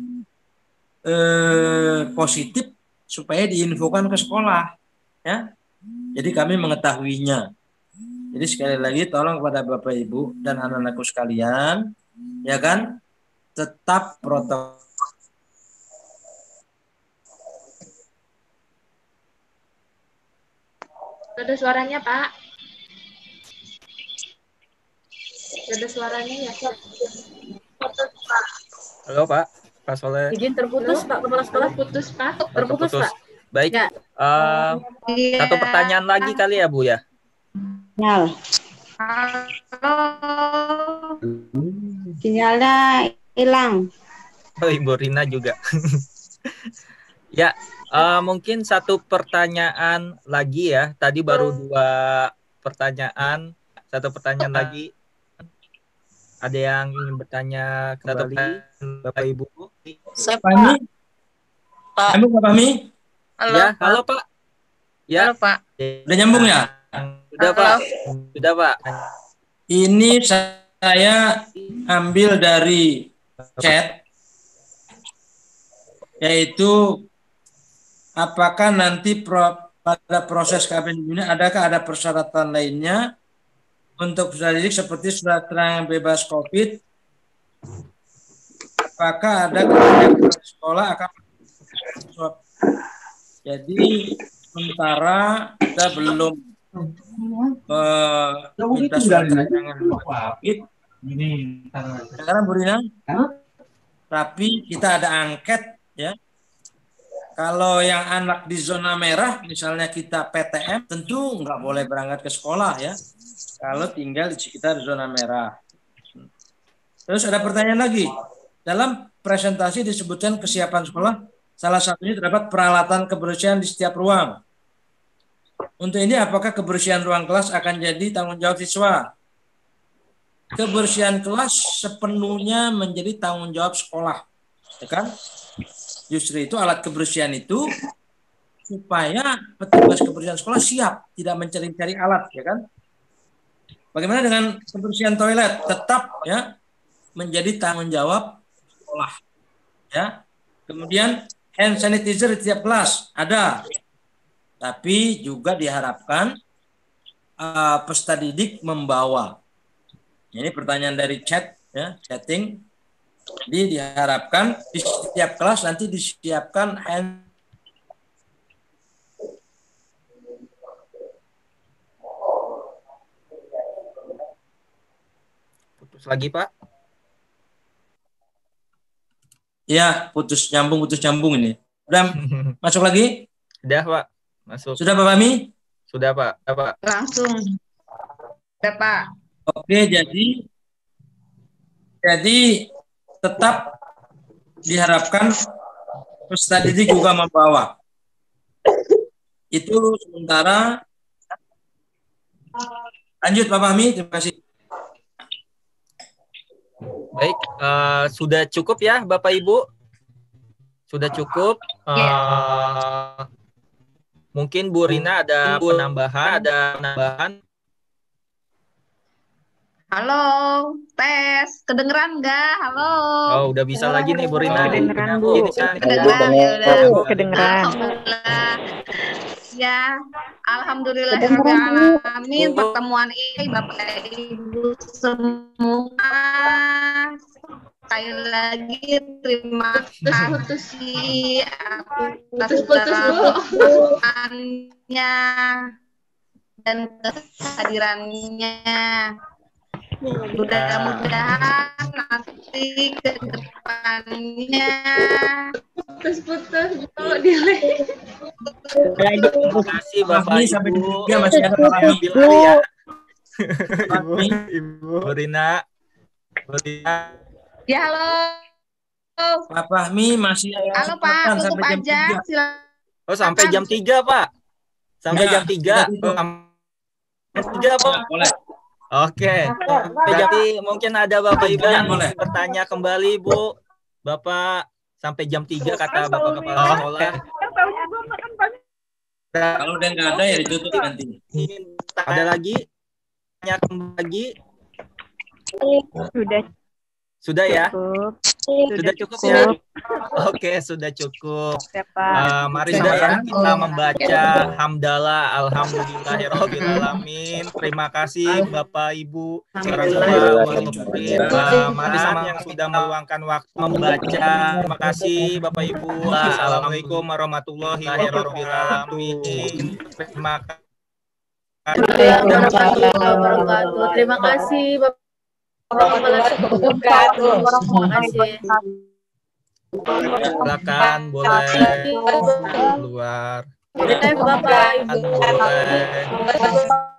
positif supaya diinfokan ke sekolah ya. Jadi kami mengetahuinya. Jadi sekali lagi tolong kepada Bapak Ibu dan anak-anakku sekalian ya kan, tetap protokol. Ada suaranya, Pak. Ada suaranya ya, Pak. Halo, Pak. Pak Soleh. Izin terputus, Pak Kepala Sekolah. Putus, Pak. Terputus, Pak. Baik. Ya. Satu pertanyaan lagi kali ya, Bu ya. Sinyal. Sinyalnya hilang. Oh, Ibu Rina juga. Ya, mungkin satu pertanyaan lagi ya. Tadi baru 2 pertanyaan. Satu pertanyaan lagi. Ada yang ingin bertanya kembali, Bapak Ibu? Siapa? Pak Fahmi? Halo, ya, halo Pak. Ya. Halo, Pak. Udah nyambung ya? Sudah, Pak. Sudah, Pak. Ini saya ambil dari chat, yaitu apakah nanti pada proses KPN ini adakah ada persyaratan lainnya untuk peserta didik seperti surat keterangan bebas COVID? Apakah ada kebijakan sekolah akan swab? Jadi sementara kita belum minta surat keterangan COVID. Sekarang Bu Rina, tapi kita ada angket ya. Kalau yang anak di zona merah, misalnya kita PTM, tentu nggak boleh berangkat ke sekolah ya. Kalau tinggal di sekitar zona merah. Terus ada pertanyaan lagi. Dalam presentasi disebutkan kesiapan sekolah, salah satunya terdapat peralatan kebersihan di setiap ruang. Untuk ini apakah kebersihan ruang kelas akan jadi tanggung jawab siswa? Kebersihan kelas sepenuhnya menjadi tanggung jawab sekolah. Ya kan? Justru itu alat kebersihan itu supaya petugas kebersihan sekolah siap, tidak mencari-cari alat, ya kan? Bagaimana dengan kebersihan toilet? Tetap ya menjadi tanggung jawab sekolah. Ya. Kemudian hand sanitizer di tiap kelas ada. Tapi juga diharapkan peserta didik membawa. Ini pertanyaan dari chat ya, chatting. Jadi diharapkan di setiap kelas nanti disiapkan hand. Putus lagi, Pak. Ya, putus nyambung ini. Udah masuk lagi? Sudah, Pak. Masuk. Sudah, Pak Fahmi? Sudah, Pak. Sudah, Pak. Langsung. Sudah, Pak. Oke, jadi tetap diharapkan peserta didik juga membawa. Itu sementara. Lanjut, Pak Fahmi. Terima kasih. Baik, sudah cukup ya Bapak Ibu? Sudah cukup. Mungkin Bu Rina ada penambahan. Halo, tes. Kedengeran nggak? Halo. Oh, udah bisa lagi nih Bu Rina. Kedengeran, Bu. Kedengeran, ya udah. Kedengeran. Alhamdulillah. Ya, alhamdulillahirrahmanirrahim. Pertemuan ini Bapak Ibu semua. Sekali lagi terima kasih atas pertemuannya dan kehadirannya. Mudah-mudahan nanti ke depannya putus-putus Terima kasih Bapak sampai Ibu. dia masih ada Pak ya. Ibu Rina. Ya, halo. Pak Fahmi masih ada Halo Pak, tutup sampai jam aja. 3. Silakan. Oh, sampai jam 3, Pak. Sampai Ya, jam 3. Sampai jam 3, Pak. Boleh. Oke. Jadi mungkin ada Bapak Ibu yang bertanya kembali, Bu. Bapak sampai jam 3 kata Bapak Kepala Sekolah. Kalau udah nggak ada ya ditutup nanti. Ada lagi? Tanya kembali? Sudah ya? Sudah cukup ya? Oke, sudah cukup. Mari ya kita membaca hamdalah alhamdulillahirabbil alamin. Terima kasih Bapak Ibu, orang tua, murid. Mari sama yang sudah meluangkan waktu membaca. Terima kasih Bapak Ibu. Assalamualaikum warahmatullahi wabarakatuh. Terima kasih. Terima kasih Bapak Kepala Sekolah. Terima kasih. Silakan boleh keluar. Bapak Ibu. Boleh.